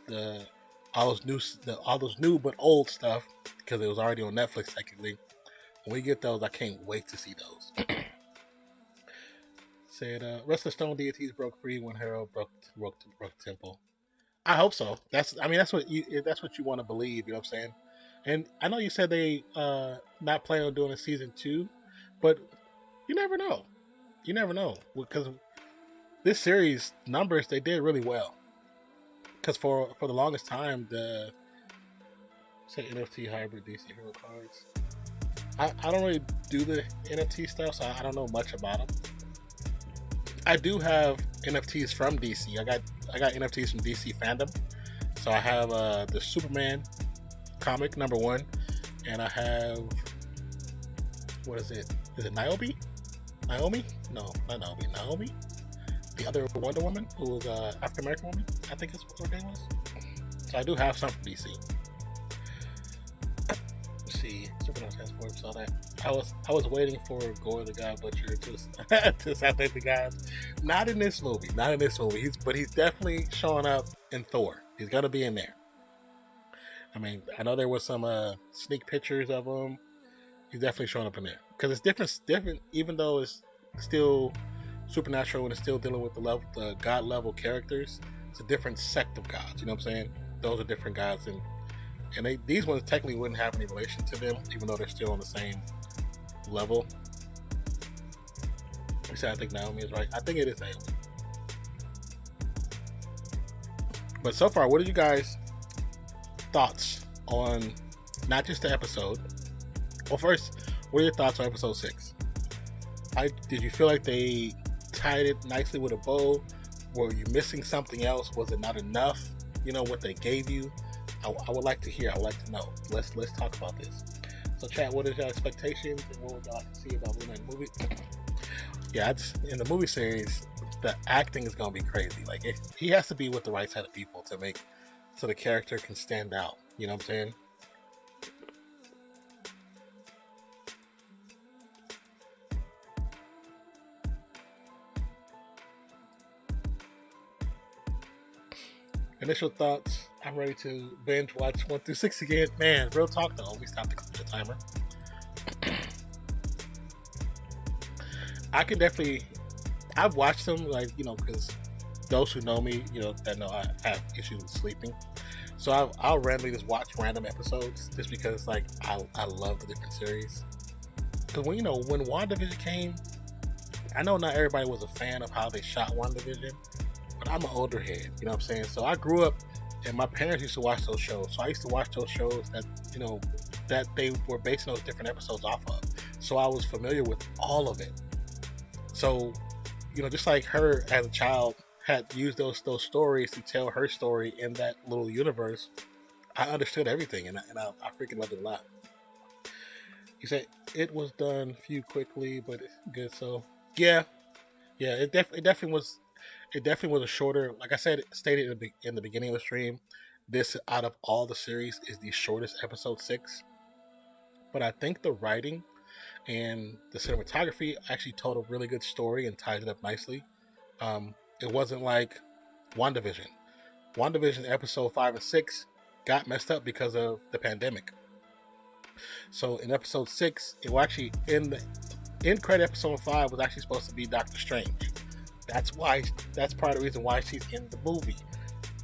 new but old stuff, because it was already on Netflix technically. When we get those, I can't wait to see those. Said rest of the stone deities broke free when Harold broke the temple. I hope so. That's what you want to believe. You know what I'm saying? And I know you said they not planning on doing a season 2, but you never know. You never know, because this series numbers, they did really well. Because for the longest time, the NFT hybrid DC hero cards, I don't really do the NFT stuff, so I don't know much about them. I do have NFTs from DC. I got NFTs from DC fandom. So I have the Superman comic #1, and I have, what is it? Is it Naomi? Naomi? No, not Naomi. Naomi? The other Wonder Woman, who was an African American woman, I think that's what her name was. So I do have some from DC. Let's see, Superman Task Force, saw that. I was waiting for Gore the God Butcher to separate the guys. Not in this movie. But he's definitely showing up in Thor. He's gonna be in there. I know there was some sneak pictures of him. He's definitely showing up in there, because it's different. Even though it's still supernatural and it's still dealing with the god level characters, it's a different sect of gods. You know what I'm saying? Those are different gods, and these ones technically wouldn't have any relation to them, even though they're still on the same level. You said I think Naomi is right. I think it is Naomi. But so far, what are you guys' thoughts on not just the episode? Well, first, what are your thoughts on episode 6? Did you feel like they tied it nicely with a bow? Were you missing something else? Was it not enough? What they gave you? I would like to hear. I would like to know. Let's talk about this. So, chat, what is your expectations, and what would y'all like to see about Moon Knight movie? Yeah, in the movie series, the acting is gonna be crazy. Like, he has to be with the right set of people so the character can stand out. You know what I'm saying? Initial thoughts. I'm ready to binge watch 1 through 6 again. Man, real talk though. We stopped the timer. I can definitely. I've watched them, because those who know me, that know I have issues with sleeping. So I'll randomly just watch random episodes just because, I love the different series. Because when WandaVision came, I know not everybody was a fan of how they shot WandaVision, but I'm an older head. You know what I'm saying? So I grew up, and my parents used to watch those shows. So I used to watch those shows that that they were basing those different episodes off of. So I was familiar with all of it. So, just like her as a child had used those stories to tell her story in that little universe, I understood everything, and I freaking loved it a lot. He said it was done few quickly, but it's good. So yeah, it definitely was. it definitely was a shorter. Like I said, stated in the beginning of the stream, this out of all the series is the shortest episode 6. But I think the writing and the cinematography actually told a really good story and tied it up nicely. It wasn't like WandaVision. WandaVision episode 5 and 6 got messed up because of the pandemic. So in episode 6, it was actually in the end credit. Episode 5 was actually supposed to be Doctor Strange. That's part of the reason why she's in the movie.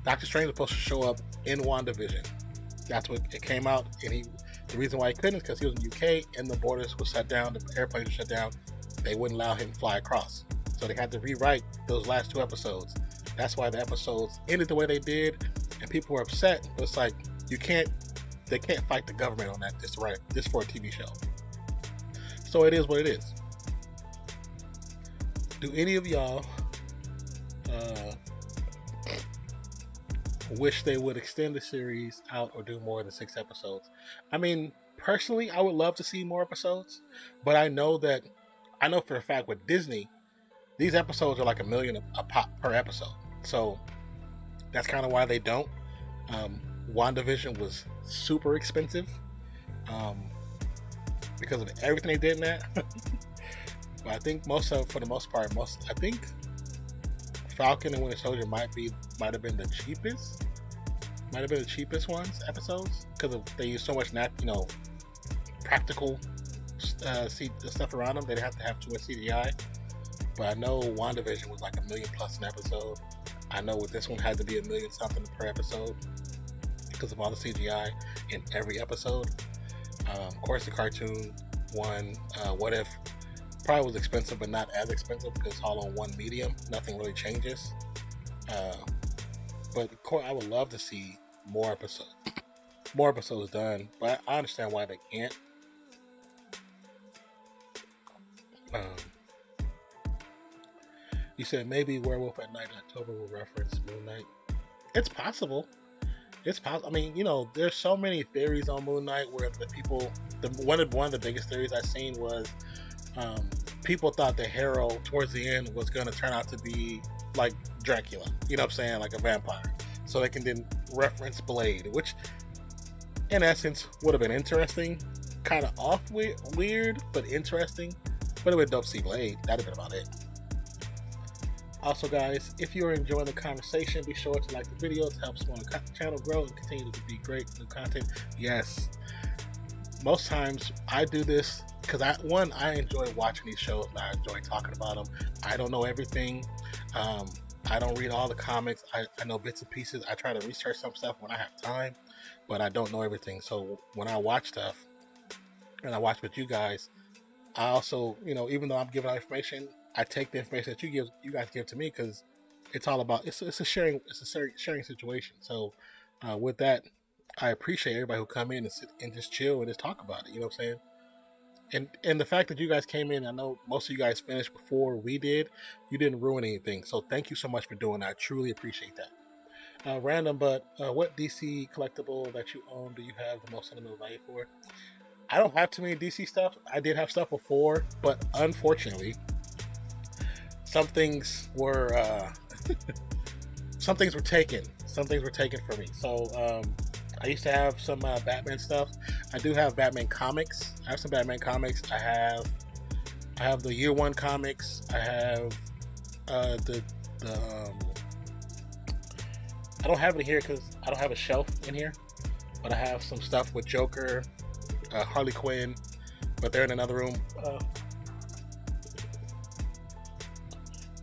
Doctor Strange was supposed to show up in WandaVision. That's what it came out, and the reason why he couldn't is because he was in UK and the borders were shut down, the airplanes were shut down. They wouldn't allow him to fly across, so they had to rewrite those last 2 episodes. That's why the episodes ended the way they did, and people were upset. But it's like they can't fight the government on that. This for a TV show, so it is what it is. Do any of y'all wish they would extend the series out or do more than 6 episodes? I mean, personally, I would love to see more episodes, but I know for a fact with Disney, these episodes are like $1 million a pop per episode. So that's kind of why they don't. WandaVision was super expensive because of everything they did in that. But I think for the most part, I think Falcon and Winter Soldier might have been the cheapest. Might have been the cheapest episodes, because they use so much practical stuff around them. They didn't have to have too much CGI. But I know WandaVision was like $1 million plus an episode. I know with this one had to be $1 million something per episode because of all the CGI in every episode. Of course, the cartoon one, What If, probably was expensive, but not as expensive because it's all on one medium. Nothing really changes. But I would love to see more episodes done, but I understand why they can't. You said maybe Werewolf at Night in October will reference Moon Knight. It's possible. I mean, there's so many theories on Moon Knight where one of the biggest theories I've seen was people thought the hero towards the end was going to turn out to be like Dracula, like a vampire, so they can then reference Blade, which in essence would have been interesting, kind of weird, but interesting. But it would dope to see Blade. That'd have been about it. Also, guys, if you're enjoying the conversation, be sure to like the video to help support the channel grow and continue to be great new content. Yes, most times I do this because I enjoy watching these shows and I enjoy talking about them. I don't know everything. I don't read all the comics. I know bits and pieces. I try to research some stuff when I have time, but I don't know everything. So when I watch stuff and I watch with you guys, I also, even though I'm giving out information, I take the information that you guys give to me, because it's all about it's a sharing situation. So with that, I appreciate everybody who come in and sit and just chill and just talk about it. You know what I'm saying? And the fact that you guys came in, I know most of you guys finished before we did. You didn't ruin anything, so thank you so much for doing that. I truly appreciate that. Random, but what DC collectible that you own do you have the most sentimental value for? I don't have too many DC stuff. I did have stuff before, but unfortunately, some things were taken. Some things were taken from me. So I used to have some Batman stuff. I do have Batman comics. I have some Batman comics. I have the Year One comics. I have the I don't have it here because I don't have a shelf in here, but I have some stuff with Joker, Harley Quinn, but they're in another room.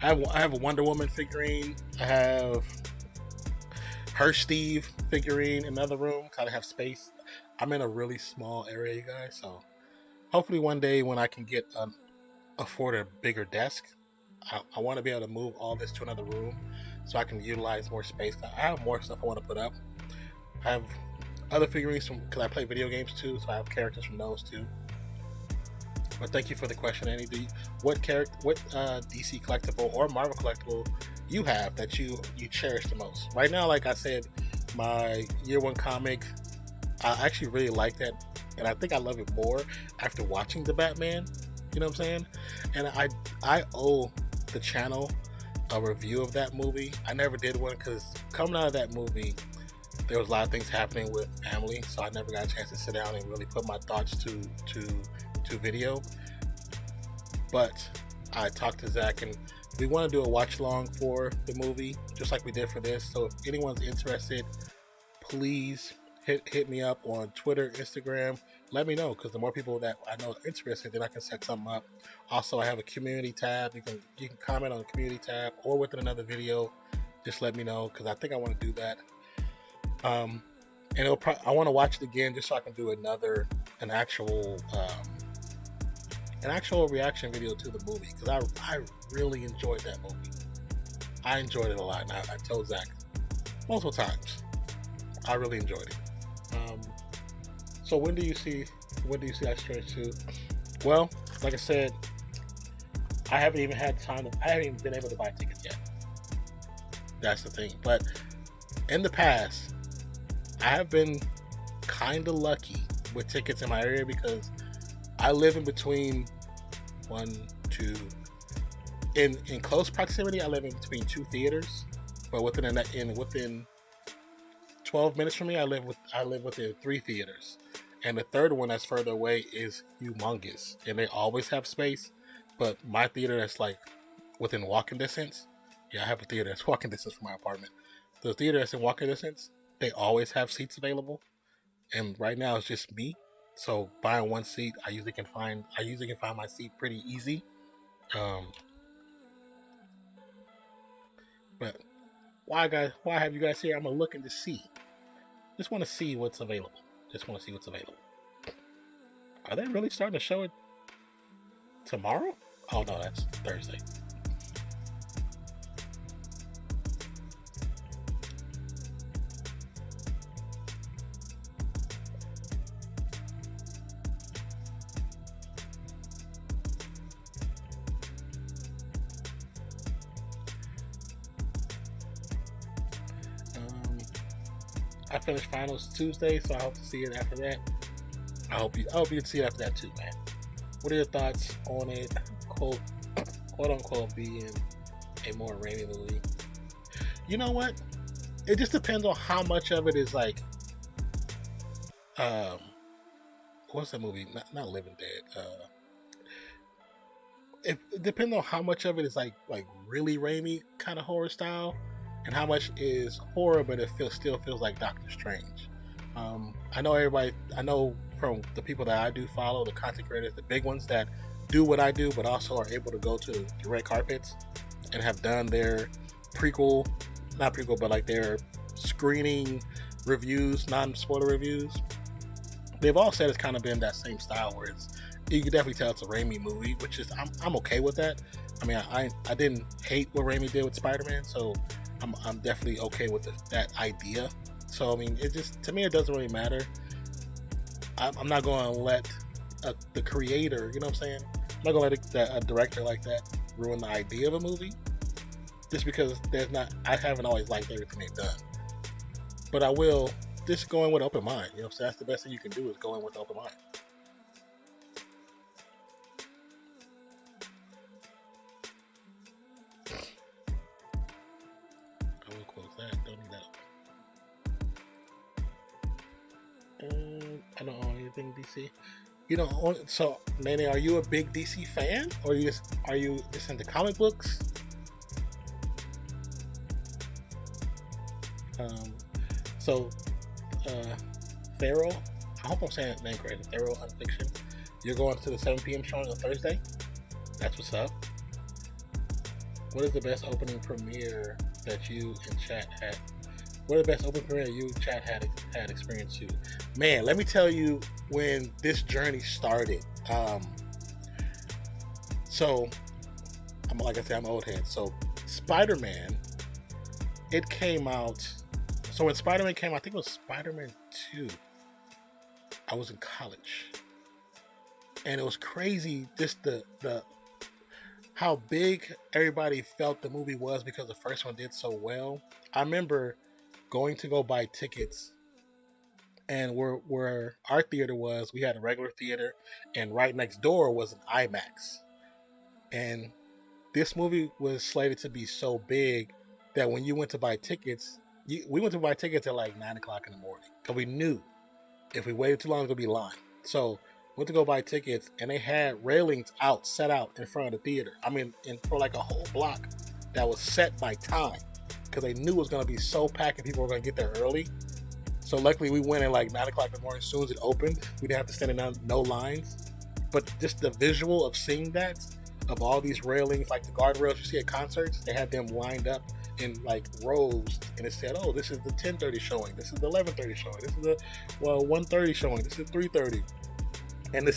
I have a Wonder Woman figurine. I have her Steve figurine in another room. Kind of have space. I'm in a really small area, you guys. So hopefully one day when I can afford a bigger desk, I want to be able to move all this to another room so I can utilize more space. I have more stuff I want to put up. I have other figurines because I play video games too, so I have characters from those too. But thank you for the question, Andy. What DC collectible or Marvel collectible you have that you cherish the most? Right now, like I said, my Year One comic, I actually really like that, and I think I love it more after watching the Batman. You know what I'm saying? And I owe the channel a review of that movie. I never did one because coming out of that movie, there was a lot of things happening with family, so I never got a chance to sit down and really put my thoughts to video. But I talked to Zach, and we want to do a watch along for the movie, just like we did for this. So if anyone's interested, please hit me up on Twitter, Instagram. Let me know, because the more people that I know are interested, then I can set something up. Also, I have a community tab. You can comment on the community tab or within another video. Just let me know, because I think I want to do that. And I want to watch it again just so I can do an actual reaction video to the movie, because I really enjoyed that movie. I enjoyed it a lot, and I told Zach multiple times I really enjoyed it. So when do you see Ice Strange 2? Well, like I said, I haven't even been able to buy tickets yet. That's the thing. But in the past, I have been kind of lucky with tickets in my area, because I live in between in close proximity. I live in between 2 theaters, but within 12 minutes from me, I live within 3 theaters, and the third one that's further away is humongous, and they always have space. But my theater that's like within walking distance, I have a theater that's walking distance from my apartment. The theater that's in walking distance, they always have seats available, and right now it's just me. So buying one seat, I usually can find my seat pretty easy. But why have you guys here? I'm looking to see. Just want to see what's available. Are they really starting to show it tomorrow? Oh no, that's Thursday. I finished finals Tuesday, so I hope to see it after that. I hope you can see it after that too, man. What are your thoughts on it, quote unquote, being a more rainy movie? You know what? It just depends on how much of it is like, what's that movie? Not Living Dead. It depends on how much of it is like really rainy kind of horror style, and how much is horror, but it still feels like Doctor Strange. I know from the people that I do follow, the content creators, the big ones that do what I do, but also are able to go to the red carpets and have done their but their screening reviews, non-spoiler reviews. They've all said it's kind of been that same style, where you can definitely tell it's a Raimi movie, which is I'm okay with that. I mean, I didn't hate what Raimi did with Spider-Man, so I'm definitely okay with that idea. So I mean, to me, it doesn't really matter. I'm not going to let the creator, you know what I'm saying? I'm not going to let a director like that ruin the idea of a movie, just because I haven't always liked everything they've done. But I will just go in with an open mind. You know what I'm saying? That's the best thing you can do, is go in with an open mind. I will close that. Don't need that. I don't own anything DC. You know, so Nene, are you a big DC fan, or are you just into comic books? Thero, I hope I'm saying his name correctly. Thero Nonpfixion. You're going to the 7 p.m. showing on Thursday. That's what's up. What is the best opening premiere that you and chat had? What is the best opening premiere you and chat had experience to? Man, let me tell you when this journey started. So, like I said, I'm old head. So, Spider-Man, it came out. So when Spider-Man came out, I think it was Spider-Man 2. I was in college, and it was crazy just the how big everybody felt the movie was, because the first one did so well. I remember going to go buy tickets, and where our theater was, we had a regular theater, and right next door was an IMAX, and this movie was slated to be so big that when you went to buy tickets, we went to buy tickets at like 9 o'clock in the morning because we knew if we waited too long, it would be line. So went to go buy tickets, and they had railings set out in front of the theater. I mean, for like a whole block that was set by time because they knew it was going to be so packed and people were going to get there early. So luckily, we went at like 9 o'clock in the morning. As soon as it opened, we didn't have to stand in no lines. But just the visual of seeing that, of all these railings, like the guardrails you see at concerts, they had them lined up in like rows, and it said, "Oh, this is the 10:30 showing. This is the 11:30 showing. This is the 1:30 showing. This is 3:30." And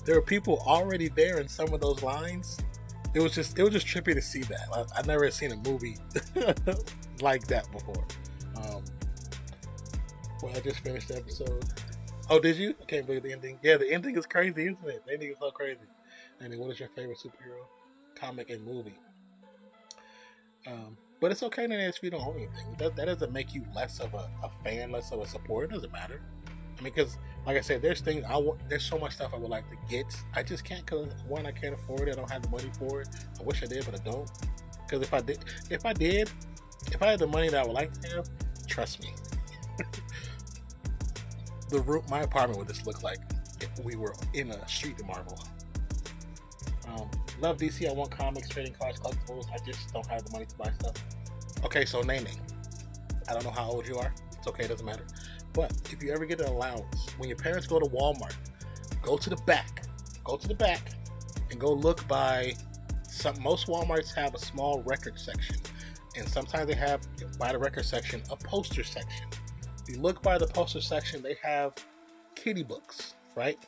there were people already there in some of those lines. It was just trippy to see that. I've never seen a movie like that before. Well, I just finished the episode. Oh, did you? I can't believe the ending. Yeah, the ending is crazy, isn't it? The ending is so crazy. And then, what is your favorite superhero comic and movie? But it's okay if you don't own anything. That doesn't make you less of a fan, less of a supporter. It doesn't matter. I mean, because like I said, there's so much stuff I would like to get. I just can't because one, I can't afford it. I don't have the money for it. I wish I did, but I don't. Because if I had the money that I would like to have, trust me, my apartment would just look like if we were in a street in Marvel. Love DC. I want comics, trading cards, collectibles. I just don't have the money to buy stuff. Okay, so naming. I don't know how old you are. It's okay, it doesn't matter. But if you ever get an allowance, when your parents go to Walmart, go to the back and go look by most Walmarts have a small record section, and sometimes they have by the record section a poster section. If you look by the poster section, they have kiddie books, right?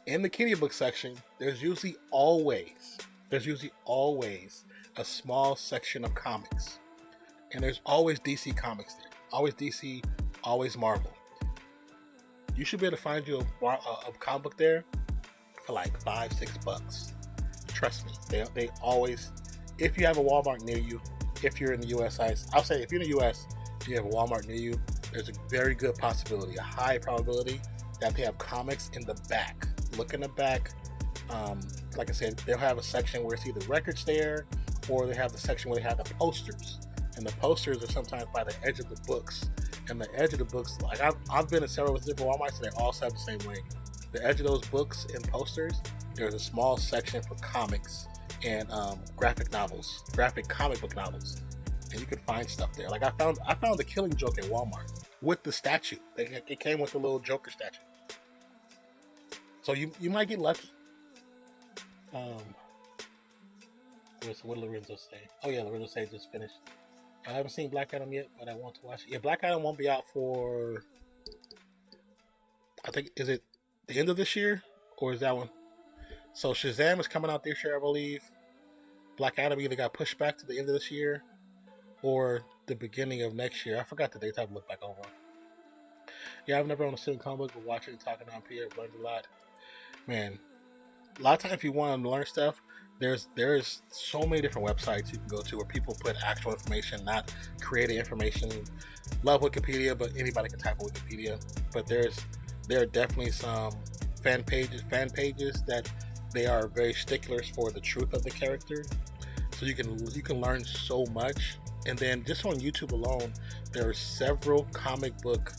In the kiddie book section, there's usually always a small section of comics, and there's always DC comics there. Always DC, always Marvel. You should be able to find you a comic book there for like $5-6. Trust me, they always. If you have a Walmart near you, if you're in the U.S., I'll say if you're in the U.S. and you have a Walmart near you, there's a very good possibility, a high probability that they have comics in the back. Look in the back. Like I said, they'll have a section where it's either records there, or they have the section where they have the posters. And the posters are sometimes by the edge of the books. And the edge of the books, like I've been in several different Walmarts, and they all have the same way. The edge of those books and posters, there's a small section for comics and graphic comic book novels, and you can find stuff there. Like I found the Killing Joke at Walmart with the statue. It came with the little Joker statue. So you might get lucky. What did Lorenzo say? Oh yeah, Lorenzo say just finished. I haven't seen Black Adam yet, but I want to watch it. Yeah, Black Adam won't be out for, I think, is it the end of this year, or is that one? So Shazam is coming out this year, I believe. Black Adam either got pushed back to the end of this year or the beginning of next year. I forgot the dates. I have to look back over. Yeah, I've never owned a single comic book, but watching and talking on PR, I've learned a lot. Man, a lot of times if you want to learn stuff, there's so many different websites you can go to where people put actual information, not created information. Love Wikipedia, but anybody can type in Wikipedia. But there are definitely some fan pages that they are very sticklers for the truth of the character. So you can learn so much. And then just on YouTube alone, there are several comic book,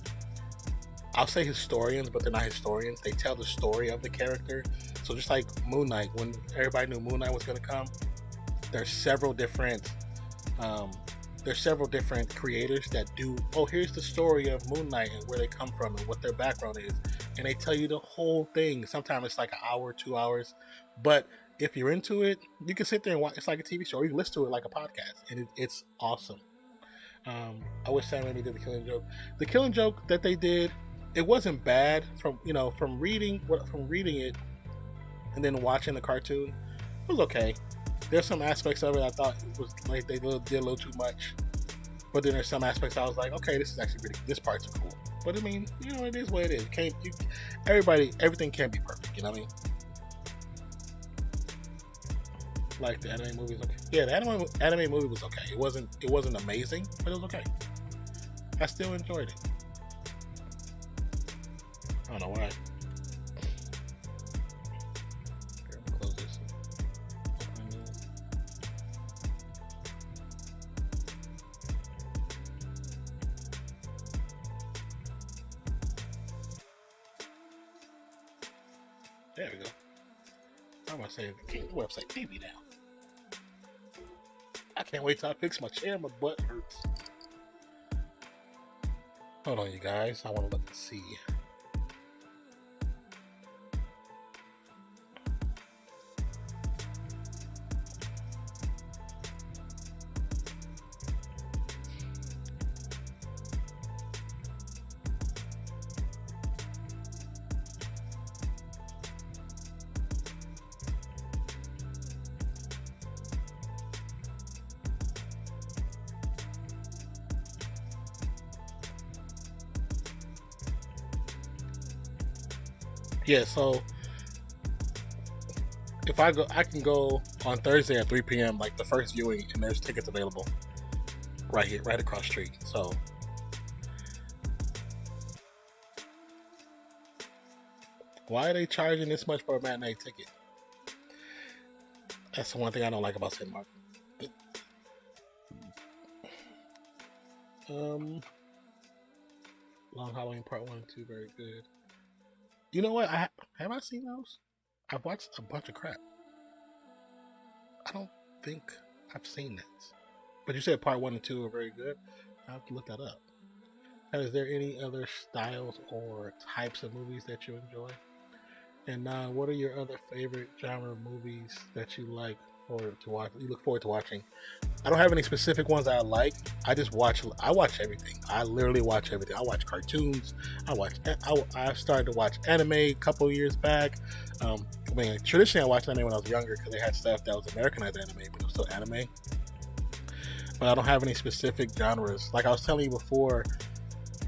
I'll say historians, but they're not historians. They tell the story of the character. So just like Moon Knight, when everybody knew Moon Knight was going to come, there's several different creators that do, here's the story of Moon Knight and where they come from and what their background is. And they tell you the whole thing. Sometimes it's like an hour, 2 hours. But if you're into it, you can sit there and watch. It's like a TV show. Or you can listen to it like a podcast. And it's awesome. I wish Sam Raimi did The Killing Joke. The Killing Joke that they did, it wasn't bad from reading it and then watching the cartoon. It was okay. There's some aspects of it I thought it was like they did a little too much. But then there's some aspects I was like, okay, this is actually pretty. This part's cool. But I mean, it is what it is. Everything can't be perfect. You know what I mean? Like the anime movie was okay. Yeah, the anime movie was okay. It wasn't amazing, but it was okay. I still enjoyed it. I don't know why. Here, I'm gonna close this. There we go. I'm gonna say the website gave me down. I can't wait till I fix my chair. My butt hurts. Hold on, you guys. I want to look and see. Yeah, so if I go, I can go on Thursday at 3 p.m. like the first viewing, and there's tickets available right here, right across the street. So why are they charging this much for a matinee ticket? That's the one thing I don't like about St. Mark. Long Halloween Part 1 and 2, very good. You know what? Have I seen those? I've watched a bunch of crap. I don't think I've seen that. But you said Part 1 and 2 are very good. I'll have to look that up. And is there any other styles or types of movies that you enjoy? And what are your other favorite genre movies that you like or to watch? You look forward to watching? I don't have any specific ones that I like. I watch everything. I literally watch everything. I watch cartoons. I started to watch anime a couple years back. Traditionally I watched anime when I was younger because they had stuff that was Americanized anime, but it was still anime. But I don't have any specific genres. Like I was telling you before,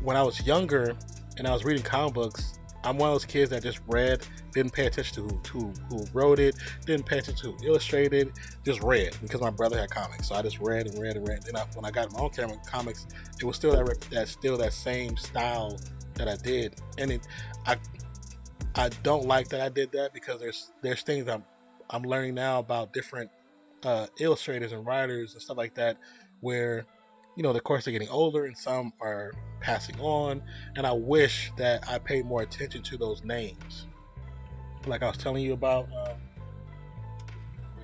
when I was younger and I was reading comic books, I'm one of those kids that just read, didn't pay attention to who wrote it, didn't pay attention to who illustrated, just read because my brother had comics. So I just read and read and read. And when I got my own comics, it was still that same style that I did. And I don't like that I did that because there's things I'm learning now about different illustrators and writers and stuff like that where, you know, of course they're getting older and some are passing on, and I wish that I paid more attention to those names. Like I was telling you about, where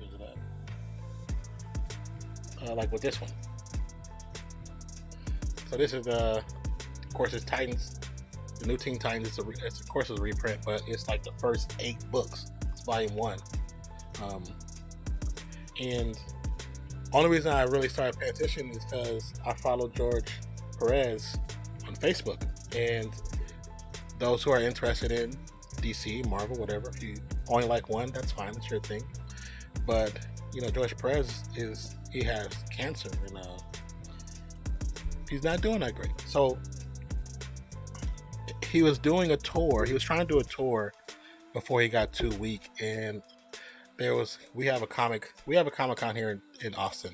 is it at? Like with this one. So this is of course it's Titans, the new Teen Titans. It's of course a reprint, but it's like the first 8 books. It's volume 1, and only reason I really started paying attention is because I follow George Perez on Facebook, and those who are interested in DC, Marvel, whatever, if you only like one, that's fine, that's your thing. But you know, George Perez he has cancer, and he's not doing that great. So he was doing a tour. He was trying to do a tour before he got too weak, and we have a Comic-Con here in Austin,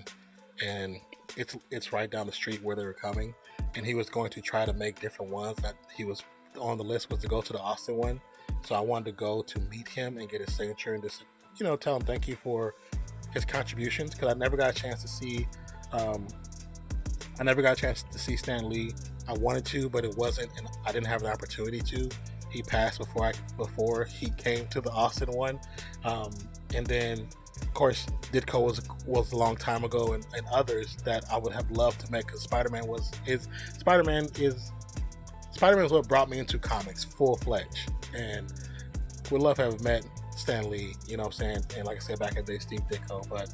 and it's right down the street where they were coming, and he was going to try to make different ones. That he was on the list was to go to the Austin one, so I wanted to go to meet him and get his signature and just, you know, tell him thank you for his contributions, because I never got a chance to see Stan Lee. I wanted to, but it wasn't, and I didn't have an opportunity to. He passed before he came to the Austin one, and then of course Ditko was a long time ago, and others that I would have loved to meet, because Spider-Man is what brought me into comics full-fledged, and would love to have met Stan Lee, you know what I'm saying, and like I said back in the day, Steve Ditko. But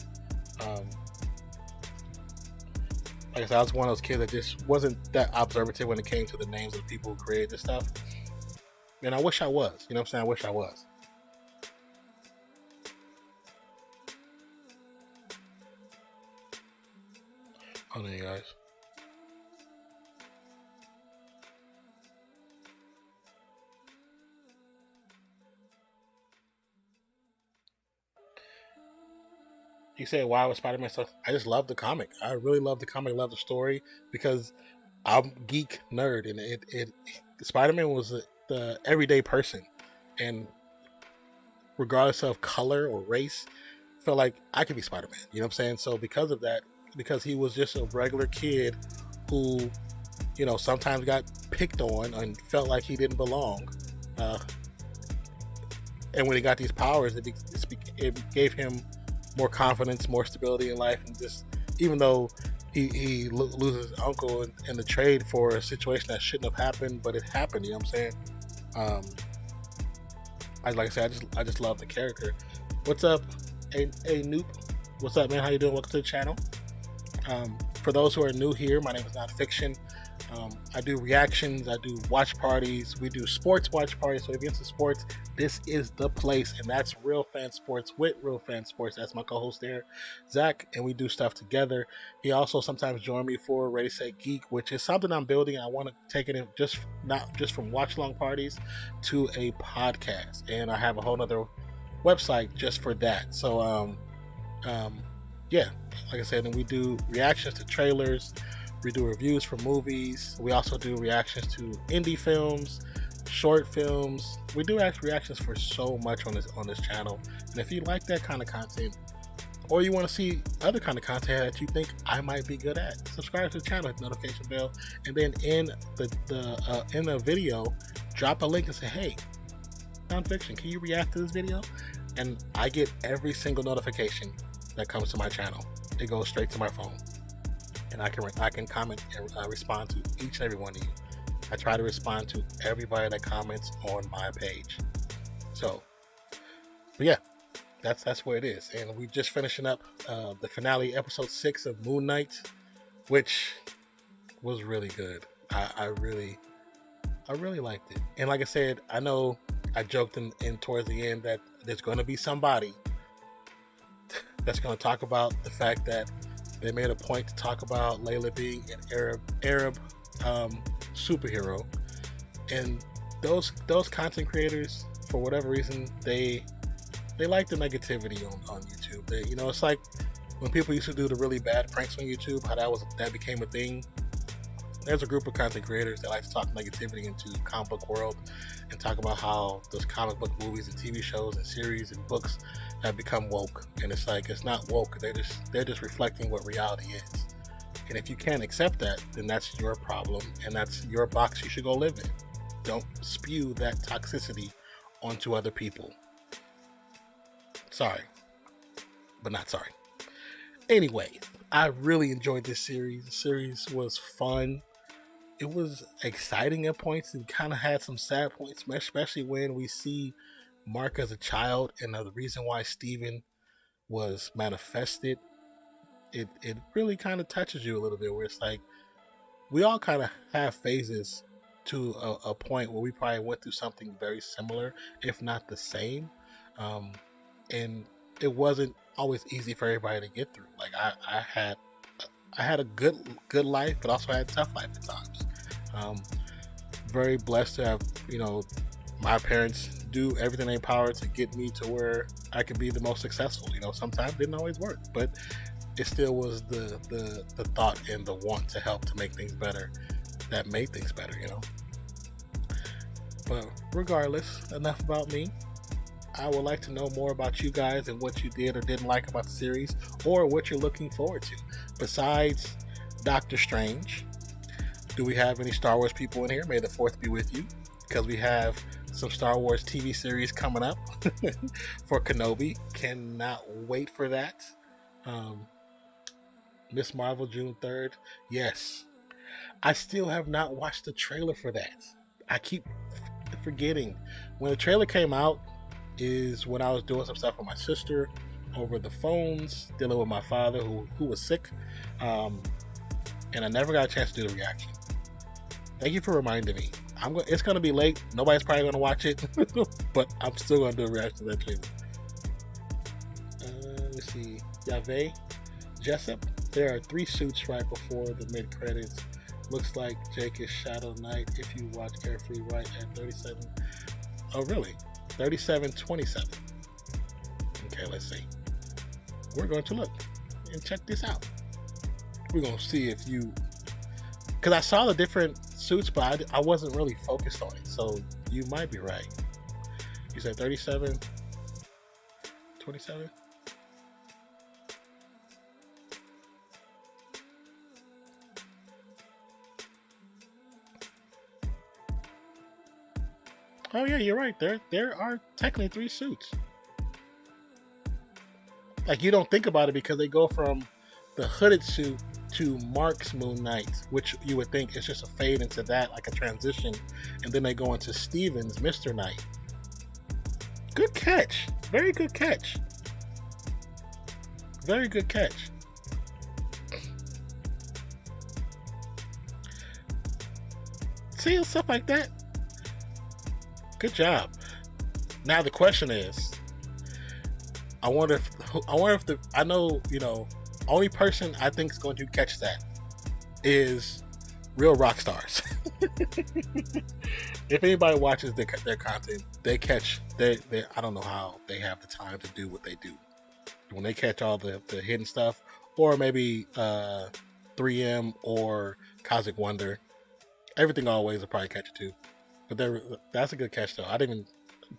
like I said, I was one of those kids that just wasn't that observative when it came to the names of the people who created this stuff. And I wish I was, you know what I'm saying? I wish I was. Hold on, you guys. You say, why was Spider-Man so... I just love the comic. I really love the comic. I love the story because I'm a geek nerd, and Spider-Man was the everyday person, and regardless of color or race, felt like I could be Spider-Man. You know what I'm saying? So because of that, because he was just a regular kid who, you know, sometimes got picked on and felt like he didn't belong, And when he got these powers, it gave him more confidence, more stability in life, and just even though he loses his uncle in the trade for a situation that shouldn't have happened, but it happened. You know what I'm saying? Um, like I said, I just love the character. What's up, a Noop? What's up, man? How you doing? Welcome to the channel. For those who are new here, my name is Nonpfixion. I do reactions, I do watch parties, we do sports watch parties. So if you're into sports, this is the place, and that's Real Fan Sports with Real Fan Sports. That's my co-host there, Zach, and we do stuff together. He also sometimes joins me for Ready Set Geek, which is something I'm building. I want to take it in not just from watch long parties to a podcast, and I have a whole other website just for that. So yeah, like I said, and we do reactions to trailers. We do reviews for movies. We also do reactions to indie films, short films. We do reactions for so much on this channel. And if you like that kind of content, or you want to see other kind of content that you think I might be good at, subscribe to the channel, hit the notification bell, and then in the video, drop a link and say, "Hey, Nonpfixion, can you react to this video?" And I get every single notification that comes to my channel. It goes straight to my phone. And I can comment and respond to each and every one of you. I try to respond to everybody that comments on my page. So, but yeah, that's where it is. And we just finishing up the finale, episode 6 of Moon Knight, which was really good. I really liked it. And like I said, I know I joked in towards the end that there's going to be somebody that's going to talk about the fact that they made a point to talk about Layla being an Arab superhero, and those content creators, for whatever reason, they like the negativity on YouTube. They, you know, it's like when people used to do the really bad pranks on YouTube, how that became a thing. There's a group of content creators that like to talk negativity into the comic book world and talk about how those comic book movies and TV shows and series and books have become woke. And it's like, it's not woke. They're just reflecting what reality is. And if you can't accept that, then that's your problem, and that's your box you should go live in. Don't spew that toxicity onto other people. Sorry, but not sorry. Anyway, I really enjoyed this series. The series was fun. It was exciting at points and kind of had some sad points, especially when we see Mark as a child and the reason why Steven was manifested. It really kind of touches you a little bit, where it's like we all kind of have phases to a point where we probably went through something very similar, if not the same. And it wasn't always easy for everybody to get through. Like I had a good life, but also had a tough life at times. Very blessed to have, you know, my parents do everything in their power to get me to where I could be the most successful. You know, sometimes it didn't always work, but it still was the thought and the want to help to make things better that made things better, you know. But regardless, enough about me. I would like to know more about you guys and what you did or didn't like about the series, or what you're looking forward to. Besides Doctor Strange, do we have any Star Wars people in here? May the 4th be with you, because we have some Star Wars TV series coming up for Kenobi. Cannot wait for that. Miss Marvel, June 3rd. Yes. I still have not watched the trailer for that. I keep forgetting. When the trailer came out is when I was doing some stuff with my sister over the phones, dealing with my father who was sick. And I never got a chance to do the reaction. Thank you for reminding me. It's going to be late. Nobody's probably going to watch it, but I'm still going to do a reaction to that trailer. Let's see. Yahweh Jessup. There are 3 suits right before the mid-credits. Looks like Jake is Shadow Knight if you watch carefully, right at 37. Oh, really? 37:27. Okay, let's see. We're going to look and check this out. We're going to see if you... Because I saw the different suits, but I wasn't really focused on it. So you might be right. You said 37, 27? Oh yeah, you're right. There are technically 3 suits. Like you don't think about it because they go from the hooded suit to Mark's Moon Knight, which you would think is just a fade into that, like a transition, and then they go into Steven's Mr. Knight. Good catch. Very good catch. Very good catch. See, stuff like that. Good job. Now the question is, I wonder if I know, only person I think is going to catch that is real rock stars. If anybody watches their content, they catch they I don't know how they have the time to do what they do. When they catch all the hidden stuff, or maybe 3M or Cosmic Wonder, Everything Always will probably catch it too. But that's a good catch though. I didn't even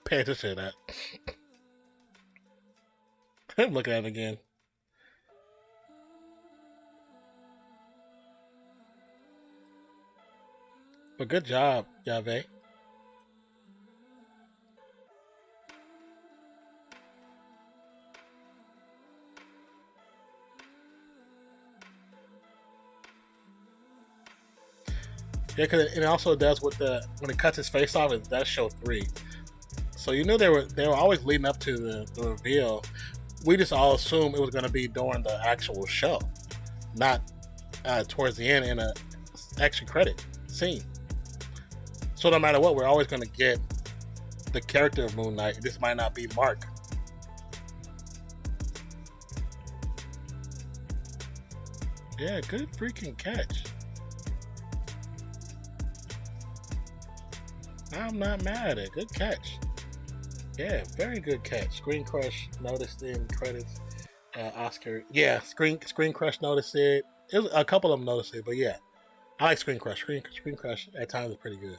pay attention to that. I'm looking at it again. But good job, Yave. Yeah, because it also does when it cuts his face off, it does show 3. So you knew they were always leading up to the reveal. We just all assumed it was going to be during the actual show, not towards the end in a action credit scene. So no matter what, we're always going to get the character of Moon Knight. This might not be Mark. Yeah, good freaking catch. I'm not mad at it. Good catch. Yeah, very good catch. Screen Crush noticed in credits. Oscar. Yeah, Screen Crush noticed it. A couple of them noticed it, but yeah. I like Screen Crush. Screen Crush at times is pretty good.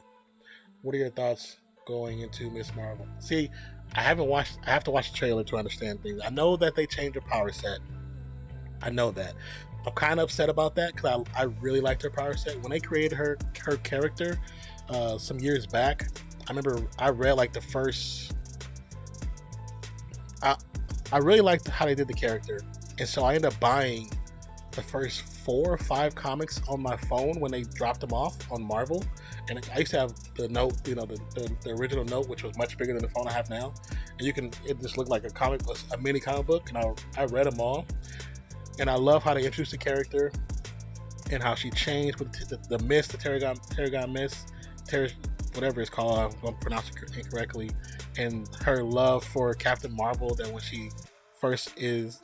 What are your thoughts going into Miss Marvel? See, I have to watch the trailer to understand things. I know that they changed her power set. I know that. I'm kind of upset about that because I really liked her power set. When they created her character some years back, I remember I read like the first... I really liked how they did the character, and so I ended up buying the first 4 or 5 comics on my phone when they dropped them off on Marvel. And I used to have the note, the original note, which was much bigger than the phone I have now. And it just looked like a mini comic book, and I read them all. And I love how they introduced the character and how she changed with the mist, the Terrigon mist, whatever it's called, I'm going to pronounce it incorrectly, and her love for Captain Marvel, that when she first is,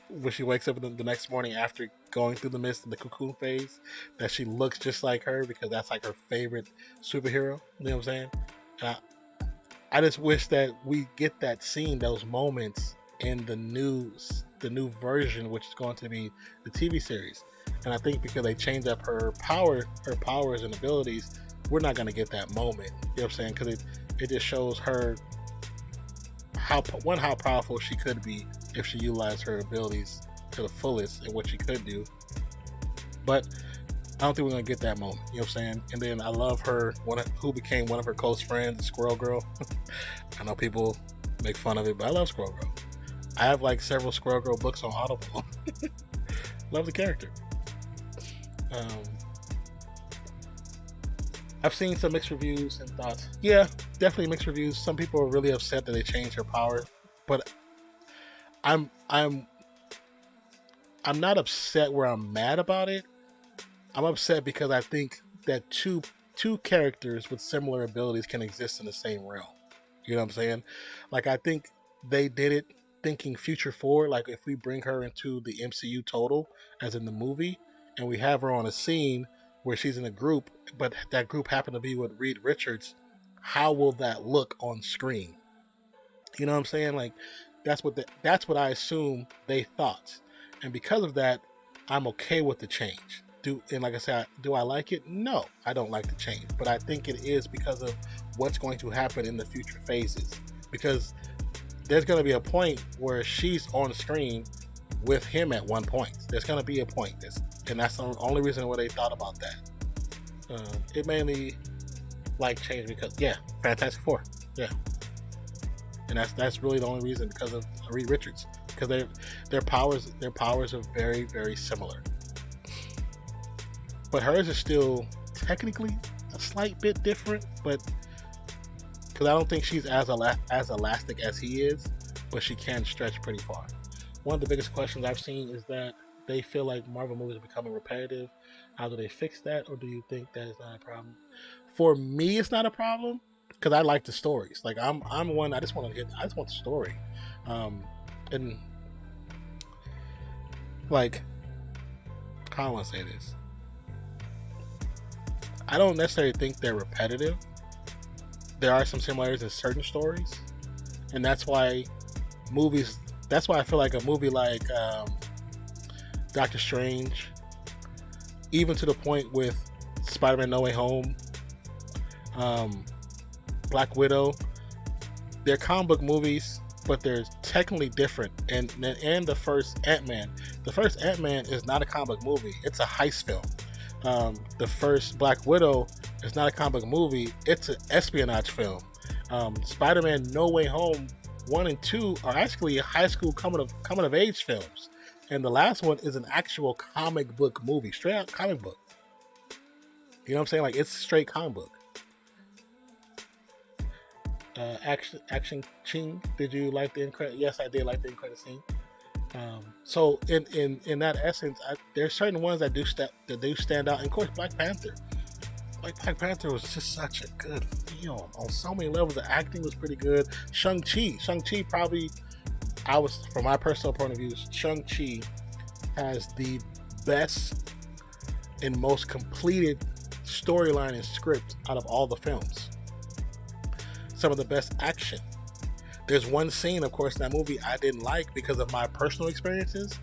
when she wakes up the next morning after going through the mist in the cocoon phase, that she looks just like her because that's like her favorite superhero, you know what I'm saying? And I just wish that we get that scene, those moments in the new version, which is going to be the TV series. And I think because they changed up her powers and abilities, we're not going to get that moment. You know what I'm saying? Because it just shows her how powerful she could be if she utilized her abilities to the fullest and what she could do. But I don't think we're going to get that moment. You know what I'm saying? And then I love her, who became one of her close friends, Squirrel Girl. I know people make fun of it, but I love Squirrel Girl. I have like several Squirrel Girl books on Audible. Love the character. I've seen some mixed reviews and thoughts. Yeah, definitely mixed reviews. Some people are really upset that they changed her power, but I'm not upset where I'm mad about it. I'm upset because I think that two characters with similar abilities can exist in the same realm. You know what I'm saying? Like, I think they did it thinking future forward. Like, if we bring her into the MCU total, as in the movie, and we have her on a scene where she's in a group, but that group happened to be with Reed Richards, how will that look on screen? You know what I'm saying? Like, that's what I assume they thought. And because of that, I'm okay with the change. And like I said, do I like it? No, I don't like the change. But I think it is because of what's going to happen in the future phases. Because there's going to be a point where she's on screen with him at one point. There's going to be a point. And that's the only reason why they thought about that. It mainly... like change because Fantastic Four, yeah, and that's really the only reason because of Reed Richards because their powers are very very similar, but hers is still technically a slight bit different, but because I don't think she's as elastic as he is, but she can stretch pretty far. One of the biggest questions I've seen is that they feel like Marvel movies are becoming repetitive. How do they fix that, or do you think that is not a problem? For me, it's not a problem because I like the stories. Like I'm one. I just want the story, and like how do I want to say this? I don't necessarily think they're repetitive. There are some similarities in certain stories, and that's why movies. That's why I feel like a movie like Doctor Strange, even to the point with Spider-Man No Way Home, Black Widow, they're comic book movies, but they're technically different. And the first Ant-Man is not a comic book movie; it's a heist film. The first Black Widow is not a comic book movie; it's an espionage film. Spider-Man No Way Home 1 and 2 are actually high school coming of age films, and the last one is an actual comic book movie, straight out comic book. You know what I'm saying? Like it's straight comic book. Action Ching, did you like the end credit? Yes, I did like the end credit scene. So in that essence, there's certain ones that do stand out. And of course, Black Panther. Black Panther was just such a good film on so many levels. The acting was pretty good. Shang-Chi probably, from my personal point of view, Shang-Chi has the best and most completed storyline and script out of all the films. Some of the best action. There's one scene, of course, in that movie I didn't like because of my personal experiences.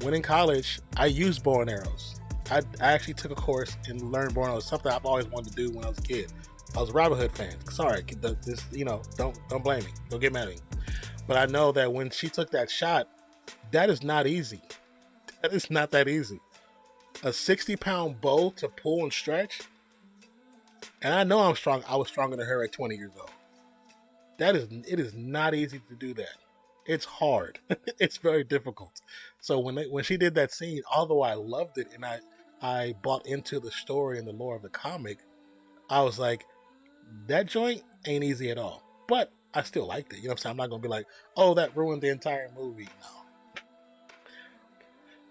When in college, I used bow and arrows. I actually took a course and learned bow and arrows, something I've always wanted to do when I was a kid. I was a Robin Hood fan. Sorry, don't blame me. Don't get mad at me. But I know that when she took that shot, that is not easy. That is not that easy. A 60-pound bow to pull and stretch. And I know I'm strong. I was stronger than her at 20 years old. It is not easy to do that. It's hard. It's very difficult. So when she did that scene, although I loved it and I bought into the story and the lore of the comic, I was like, that joint ain't easy at all. But I still liked it. You know what I'm saying? I'm not gonna be like, oh, that ruined the entire movie. No.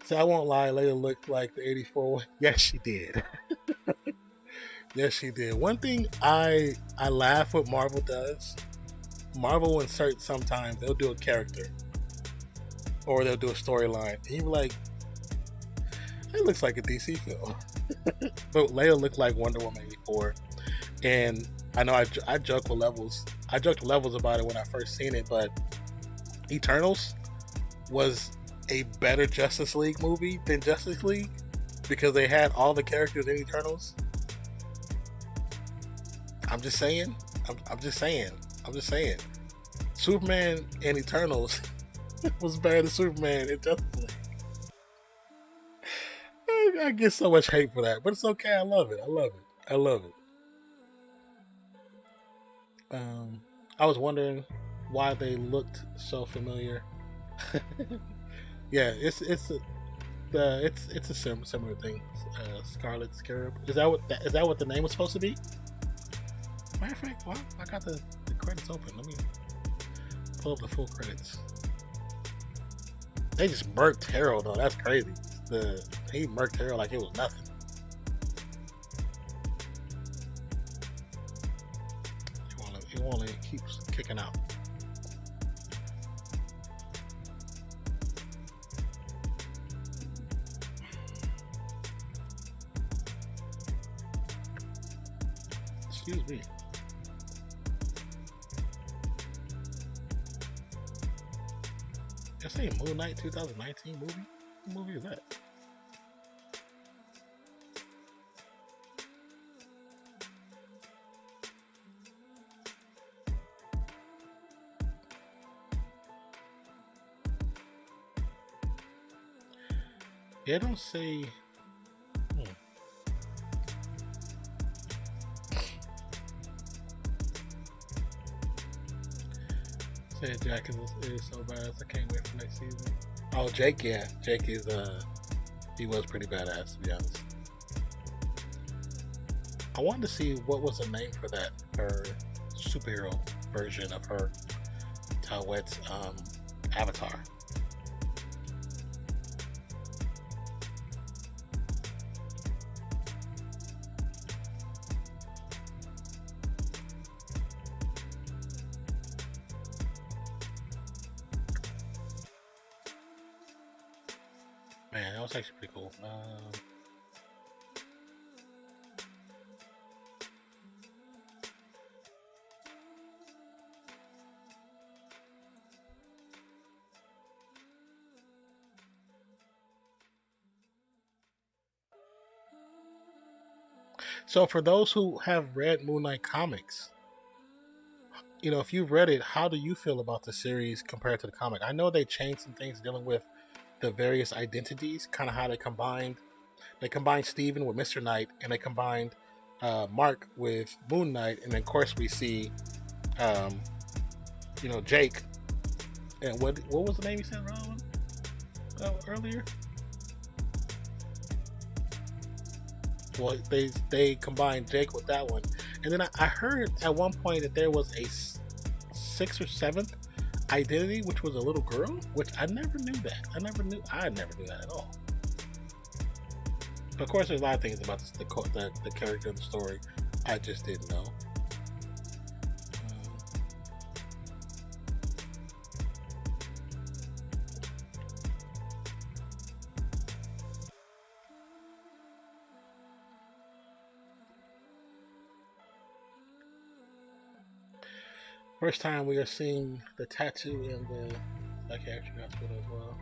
So I won't lie, Layla looked like the 84 one. Yes, she did. Yes, she did. One thing I laugh what Marvel does. Marvel insert sometimes they'll do a character or they'll do a storyline. And you're like, it looks like a DC film. But Leia looked like Wonder Woman 84. And I know I joke with Levels. I joked with Levels about it when I first seen it, but Eternals was a better Justice League movie than Justice League because they had all the characters in Eternals. I'm just saying. Superman in Eternals was better than Superman in Justice League. I get so much hate for that, but it's okay. I love it. I was wondering why they looked so familiar. Yeah, it's a similar thing. Scarlet Scarab. Is that what the name was supposed to be? Matter of fact, well, I got the credits open. Let me pull up the full credits. They just murked Harold though. That's crazy. He murked Harold like it was nothing. He only keeps kicking out. Excuse me. You're saying Moon Knight 2019 movie? What movie is that? Yeah, don't say. Said Jack is so bad. I can't wait for next season. Oh, Jake, yeah, Jake is he was pretty badass, to be honest. I wanted to see what was the name for that, her superhero version of her Kaught avatar. Man, that was actually pretty cool. So for those who have read Moon Knight comics, if you've read it, how do you feel about the series compared to the comic? I know they changed some things dealing with the various identities, kind of how they combined Steven with Mr. Knight, and they combined Mark with Moon Knight, and then of course we see Jake, and what was the name you said, Rowan, earlier? Well, they combined Jake with that one, and then I heard at one point that there was a sixth or seventh identity, which was a little girl, which I never knew that. I never knew that at all. But of course, there's a lot of things about the character of the story I just didn't know. First time we are seeing the tattoo in the psychiatric hospital as well.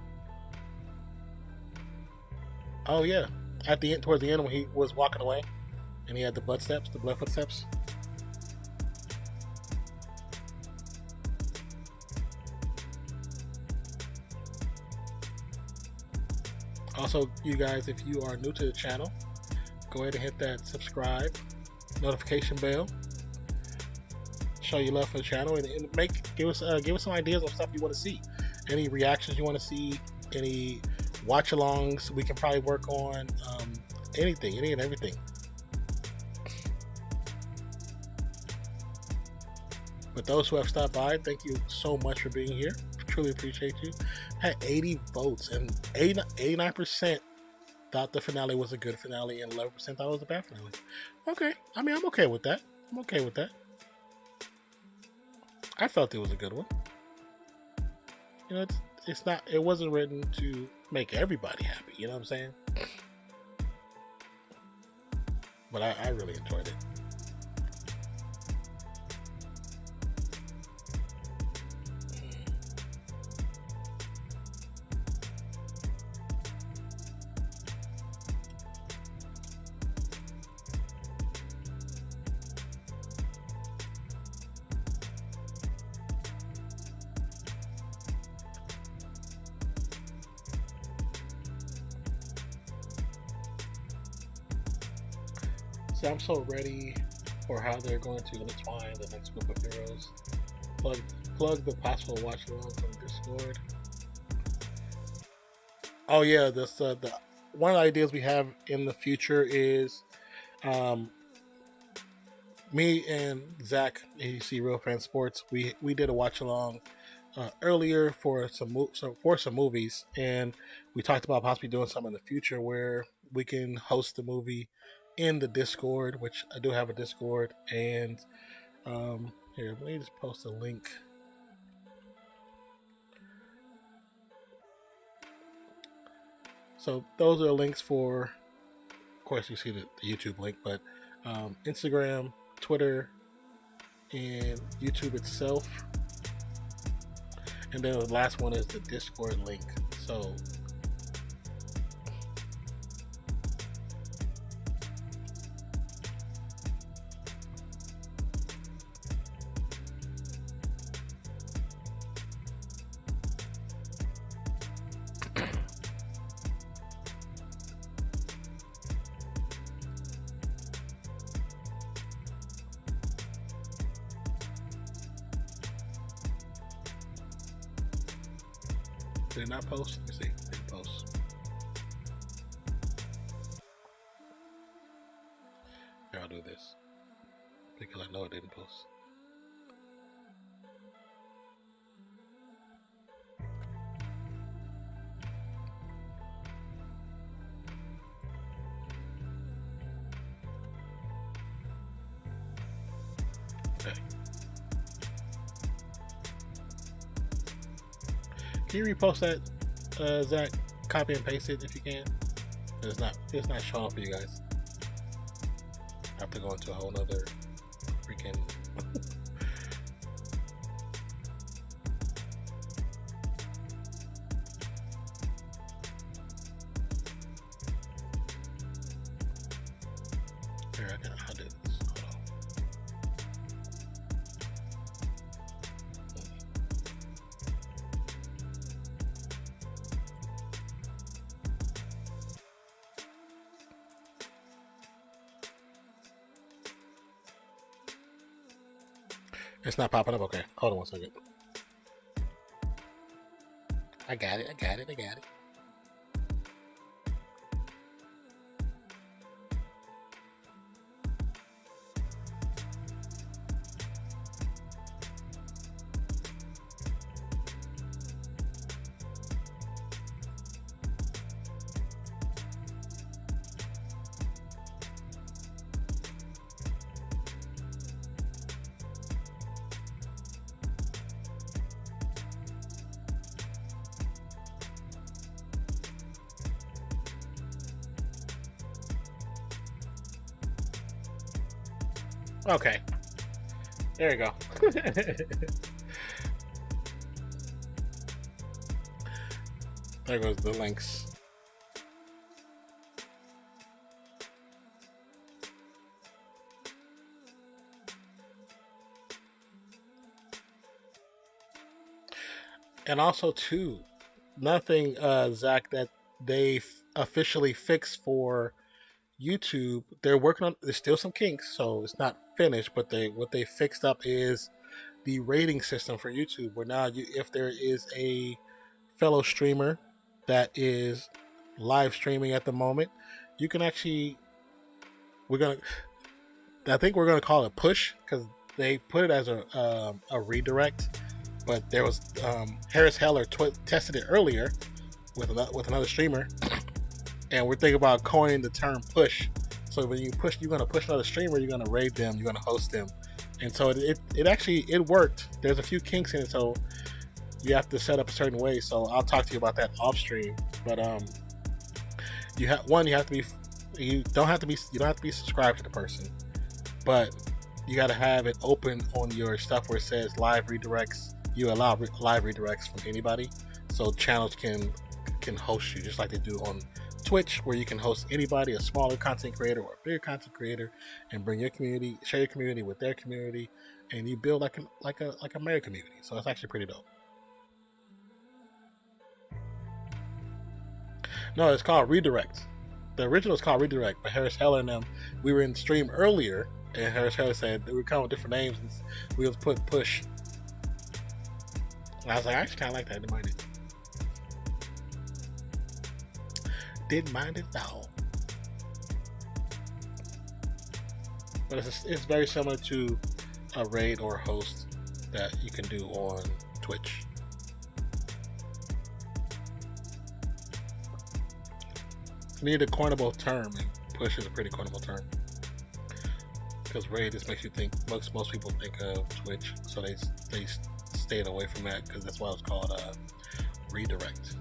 Oh yeah, at the end, towards the end when he was walking away, and he had the blood footsteps. Also, you guys, if you are new to the channel, go ahead and hit that subscribe, notification bell. Show your love for the channel, and give us some ideas on stuff you want to see. Any reactions you want to see, any watch-alongs we can probably work on, anything, any and everything. But those who have stopped by, thank you so much for being here. Truly appreciate you. Had 80 votes, and 89% thought the finale was a good finale, and 11% thought it was a bad finale. Okay, I mean, I'm okay with that. I felt it was a good one. It wasn't written to make everybody happy, you know what I'm saying? But I really enjoyed it. So I'm so ready for how they're going to intertwine the next group of heroes. Plug the possible watch along from Discord. Oh yeah, the one of the ideas we have in the future is me and Zach, ADC Real Fan Sports, we did a watch along earlier for some movies, and we talked about possibly doing something in the future where we can host the movie in the Discord, which I do have a Discord, and here, let me just post a link. So those are links for, of course you see the YouTube link, but Instagram, Twitter, and YouTube itself. And then the last one is the Discord link. So Did it not post? Let me see. Did it post? Here, I'll do this because I know it didn't post. Okay. Can you repost that, Zach? Copy and paste it if you can. It's not showing up for you guys. I have to go into a whole nother freaking. Here, I'll do this. Hold on. It's not popping up. Okay, hold on 1 second. I got it. Okay. There you go. There goes the links. And also too, nothing, Zach, that they officially fixed for YouTube. They're working on. There's still some kinks, so it's not finished. But what they fixed up is the rating system for YouTube. Where now, if there is a fellow streamer that is live streaming at the moment, you can actually. I think we're gonna call it push because they put it as a redirect. But there was Harris Heller tested it earlier with another streamer. And we're thinking about coining the term push. So when you're going to push another streamer, you're going to raid them, you're going to host them. And so it actually worked. There's a few kinks in it, so you have to set up a certain way. So I'll talk to you about that off stream. But you don't have to be subscribed to the person, but you got to have it open on your stuff where it says live redirects. You allow live redirects from anybody, so channels can host you just like they do on Twitch, where you can host anybody, a smaller content creator or a bigger content creator, and bring your community, share your community with their community, and you build like a American community. So it's actually pretty dope. No, it's called Redirect. The original is called Redirect, but Harris Heller and them, we were in the stream earlier, and Harris Heller said we were coming with different names, and we was put push. And I was like, I actually kind of like that. I didn't mind it. Didn't mind it at all. But it's very similar to a raid or a host that you can do on Twitch. You need a coinable term, and push is a pretty coinable term. Because raid just makes you think, most people think of Twitch, so they stayed away from that because that's why it's called redirect.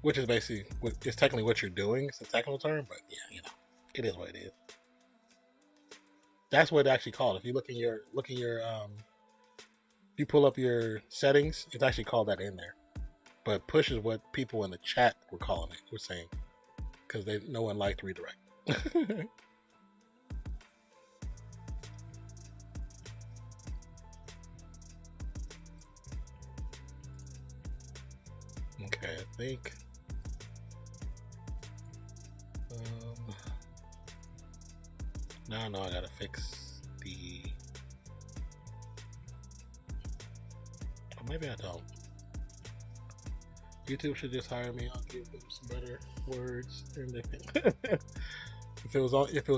Which is basically, it's technically what you're doing. It's a technical term, but yeah, it is what it is. That's what it actually called. If you look in your, if you pull up your settings, it's actually called that in there. But push is what people in the chat were calling it. We're saying because no one liked redirect. Okay, I think. No, I gotta fix the. Or maybe I don't. YouTube should just hire me. I'll give them some better words and they can. If it was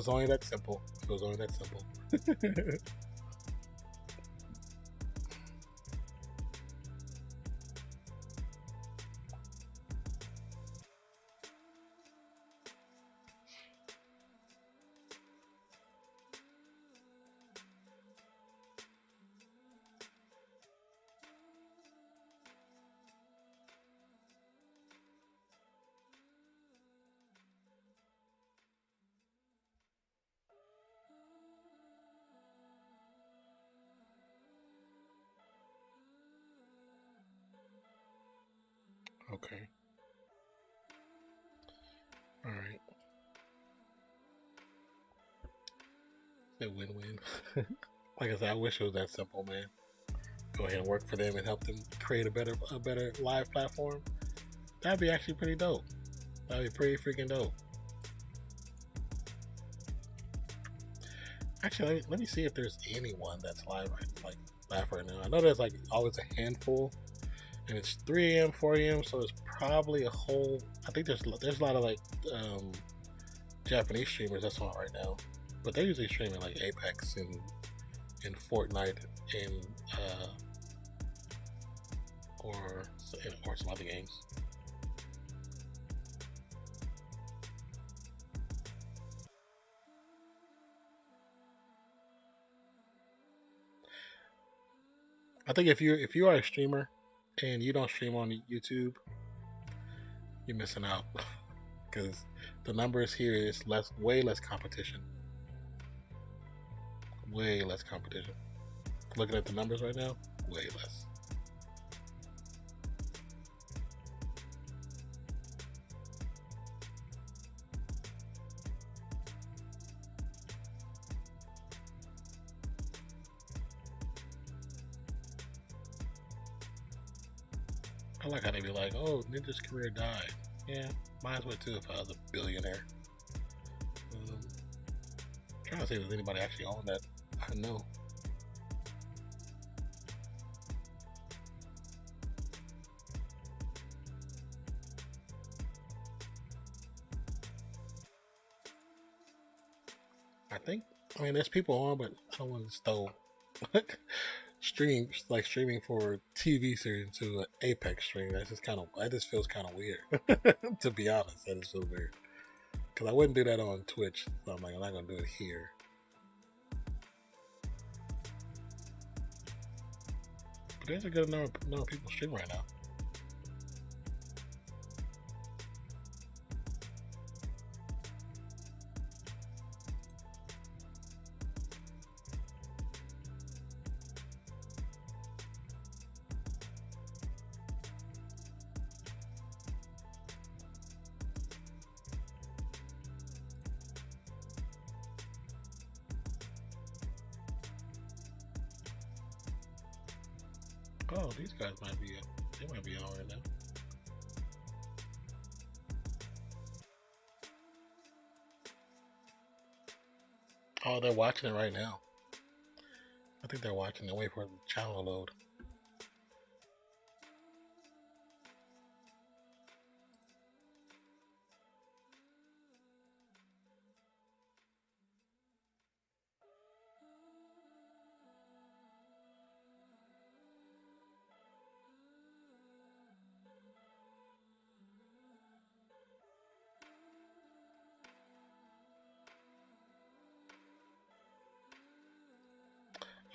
only that simple. If it was only that simple. Okay. All right. A win-win. Like I said, I wish it was that simple, man. Go ahead and work for them and help them create a better live platform. That'd be actually pretty dope. That'd be pretty freaking dope. Actually, let me see if there's anyone that's live right now. I know there's like always a handful, and it's 3 a.m., 4 a.m. So it's probably a whole. I think there's a lot of like Japanese streamers that's on right now, but they're usually streaming like Apex and Fortnite and or some other games. I think if you are a streamer and you don't stream on YouTube, you're missing out because the numbers here is way less competition. Way less competition. Looking at the numbers right now, way less. I like how they be like, "Oh, Ninja's career died." Yeah, might as well too if I was a billionaire. Trying to see if there's anybody actually on that I know. I mean, there's people on, but I don't want to throw streaming for TV series to an Apex stream. That just feels kind of weird. To be honest, that just feels weird. Because I wouldn't do that on Twitch, so I'm not gonna do it here. But there's a good number of people streaming right now. Oh, these guys might be on right now. Oh, they're watching it right now. I think they're watching it. Wait for the channel to load.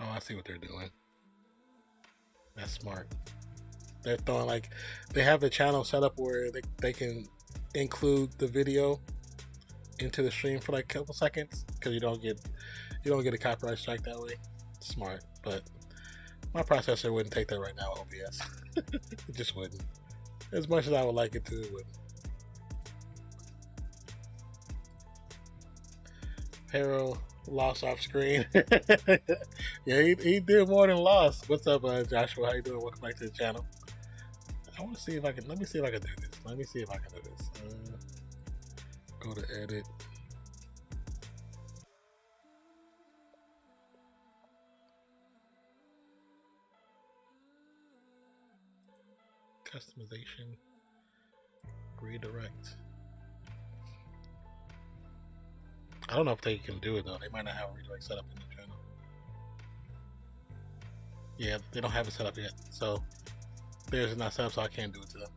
Oh, I see what they're doing. That's smart. They're throwing they have the channel set up where they can include the video into the stream for like a couple seconds because you don't get a copyright strike that way. Smart, but my processor wouldn't take that right now. OBS, it just wouldn't. As much as I would like it to, it wouldn't. Hero lost off screen. Yeah, he did more than lost. What's up, Joshua? How you doing? Welcome back to the channel. I want to see if I can. Let me see if I can do this. Let me see if I can do this. Go to edit. Customization. redirect. I don't know if they can do it though. They might not have a redirect set up in the channel. Yeah, they don't have it set up yet. So theirs is not set up, so I can't do it to them.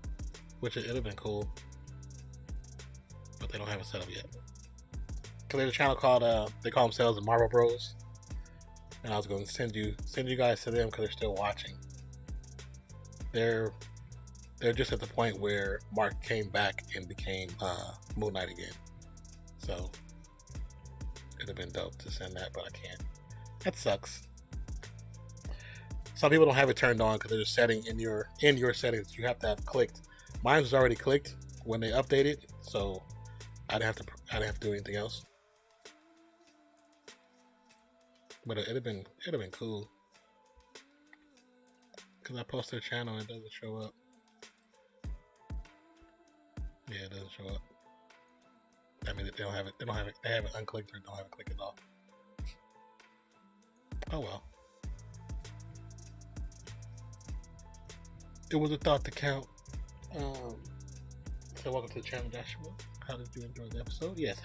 Which it'd have been cool, but they don't have it set up yet. Cause there's a channel called they call themselves the Marvel Bros, and I was going to send you guys to them because they're still watching. They're just at the point where Mark came back and became Moon Knight again. So it'd have been dope to send that, but I can't. That sucks. Some people don't have it turned on because there's a setting in your settings you have to have clicked. Mine was already clicked when they updated, so I didn't have to do anything else. But it'd have been cool. Because I post their channel and it doesn't show up. Yeah, it doesn't show up. I mean, they have it unclicked or don't have it clicked at all. Oh well. It was a thought to count. So welcome to the channel, Joshua. How did you enjoy the episode? Yes,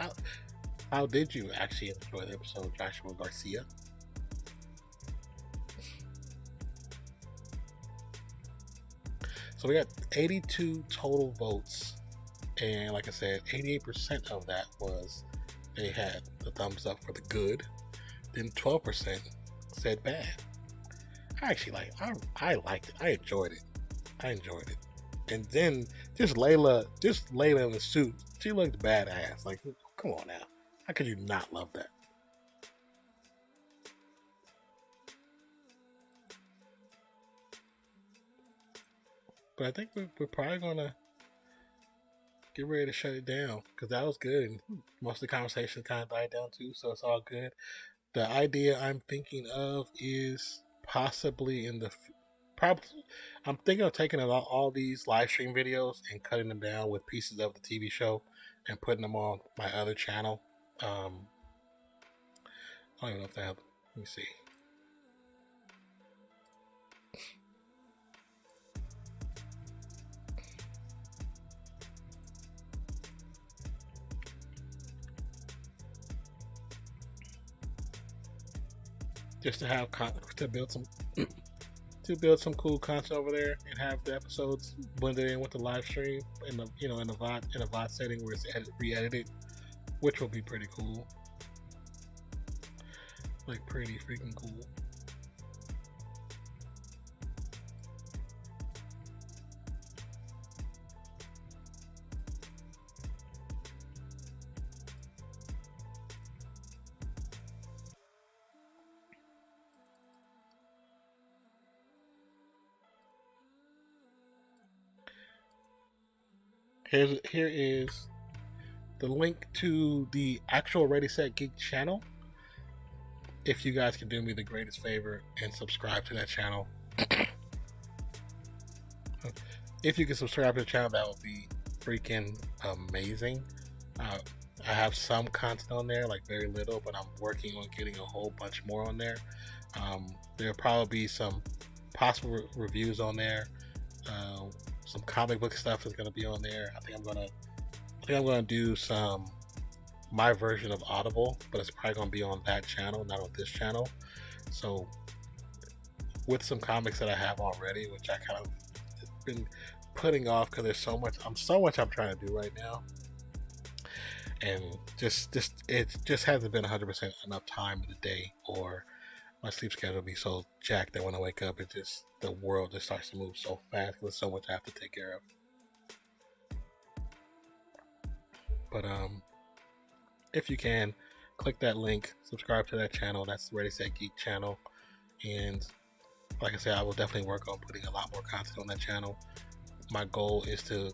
how did you actually enjoy the episode, Joshua Garcia? So we got 82 total votes, and like I said, 88% of that was they had the thumbs up for the good. Then 12% said bad. I liked it. I enjoyed it. And then just Layla in the suit, she looked badass. Like, come on now, how could you not love that? But I think we're probably gonna get ready to shut it down because that was good, and most of the conversation kind of died down too, so it's all good. The idea I'm thinking of is possibly I'm thinking of taking all these live stream videos and cutting them down with pieces of the TV show and putting them on my other channel. I don't even know if they have. Let me see. Just to have to build some cool content over there and have the episodes blended in with the live stream in the in a VOD setting where it's re-edited, which will be pretty cool. Like pretty freaking cool. Here is the link to the actual Ready Set Geek channel. If you guys can do me the greatest favor and subscribe to that channel. If you can subscribe to the channel, that would be freaking amazing. I have some content on there, like very little, but I'm working on getting a whole bunch more on there. There'll probably be some possible reviews on there. Some comic book stuff is going to be on there. I think I'm gonna do my version of Audible, but it's probably going to be on that channel, not on this channel. So with some comics that I have already, which I kind of been putting off because there's so much I'm trying to do right now, and it just hasn't been 100% enough time in the day, or my sleep schedule will be so jacked that when I wake up, the world just starts to move so fast because there's so much I have to take care of. But if you can, click that link, subscribe to that channel. That's the Ready Set Geek channel, and like I said, I will definitely work on putting a lot more content on that channel. My goal is to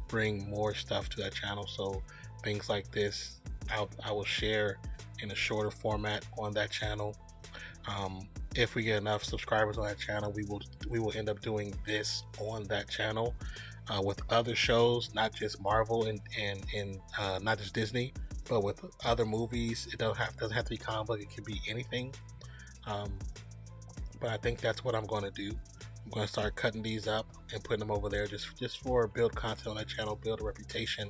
bring more stuff to that channel, so things like this I will share in a shorter format on that channel. If we get enough subscribers on that channel, we will end up doing this on that channel with other shows, not just Marvel and not just Disney, but with other movies. It doesn't have to be comic book. It can be anything. But I think that's what I'm going to do. I'm going to start cutting these up and putting them over there just for build content on that channel, build a reputation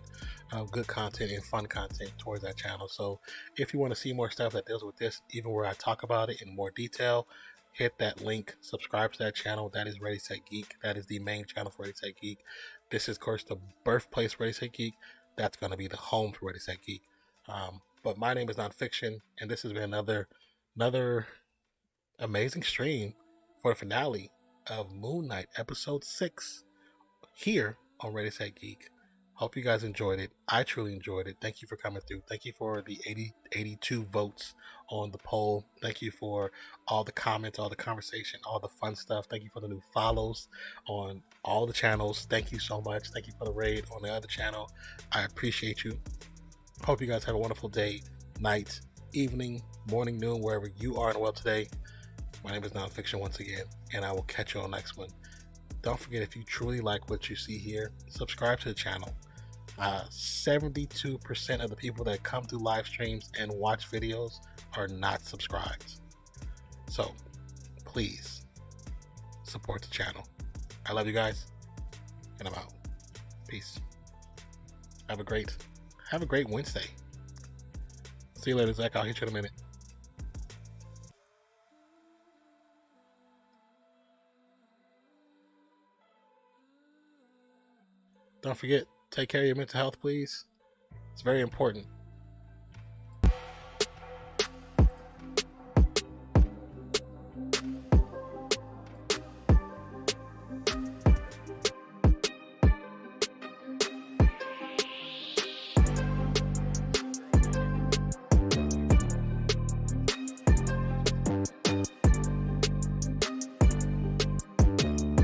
of good content and fun content towards that channel. So if you want to see more stuff that deals with this, even where I talk about it in more detail, hit that link, subscribe to that channel. That is Ready Set Geek. That is the main channel for Ready Set Geek. This is, of course, the birthplace of Ready Set Geek. That's going to be the home for Ready Set Geek. But my name is Nonpfixion, and this has been another amazing stream for the finale of Moon Knight episode 6 here on Ready Set Geek. Hope you guys enjoyed it. I truly enjoyed it. Thank you for coming through. Thank you for the 82 votes on the poll. Thank you for all the comments, all the conversation, all the fun stuff. Thank you for the new follows on all the channels. Thank you so much. Thank you for the raid on the other channel. I appreciate you. Hope you guys have a wonderful day, night, evening, morning, noon, wherever you are in the world today. My name is Nonpfixion once again, and I will catch you on the next one. Don't forget, if you truly like what you see here, subscribe to the channel. 72% of the people that come through live streams and watch videos are not subscribed. So please support the channel. I love you guys, and I'm out. Peace. Have a great Wednesday. See you later, Zach. I'll hit you in a minute. Don't forget, take care of your mental health, please. It's very important.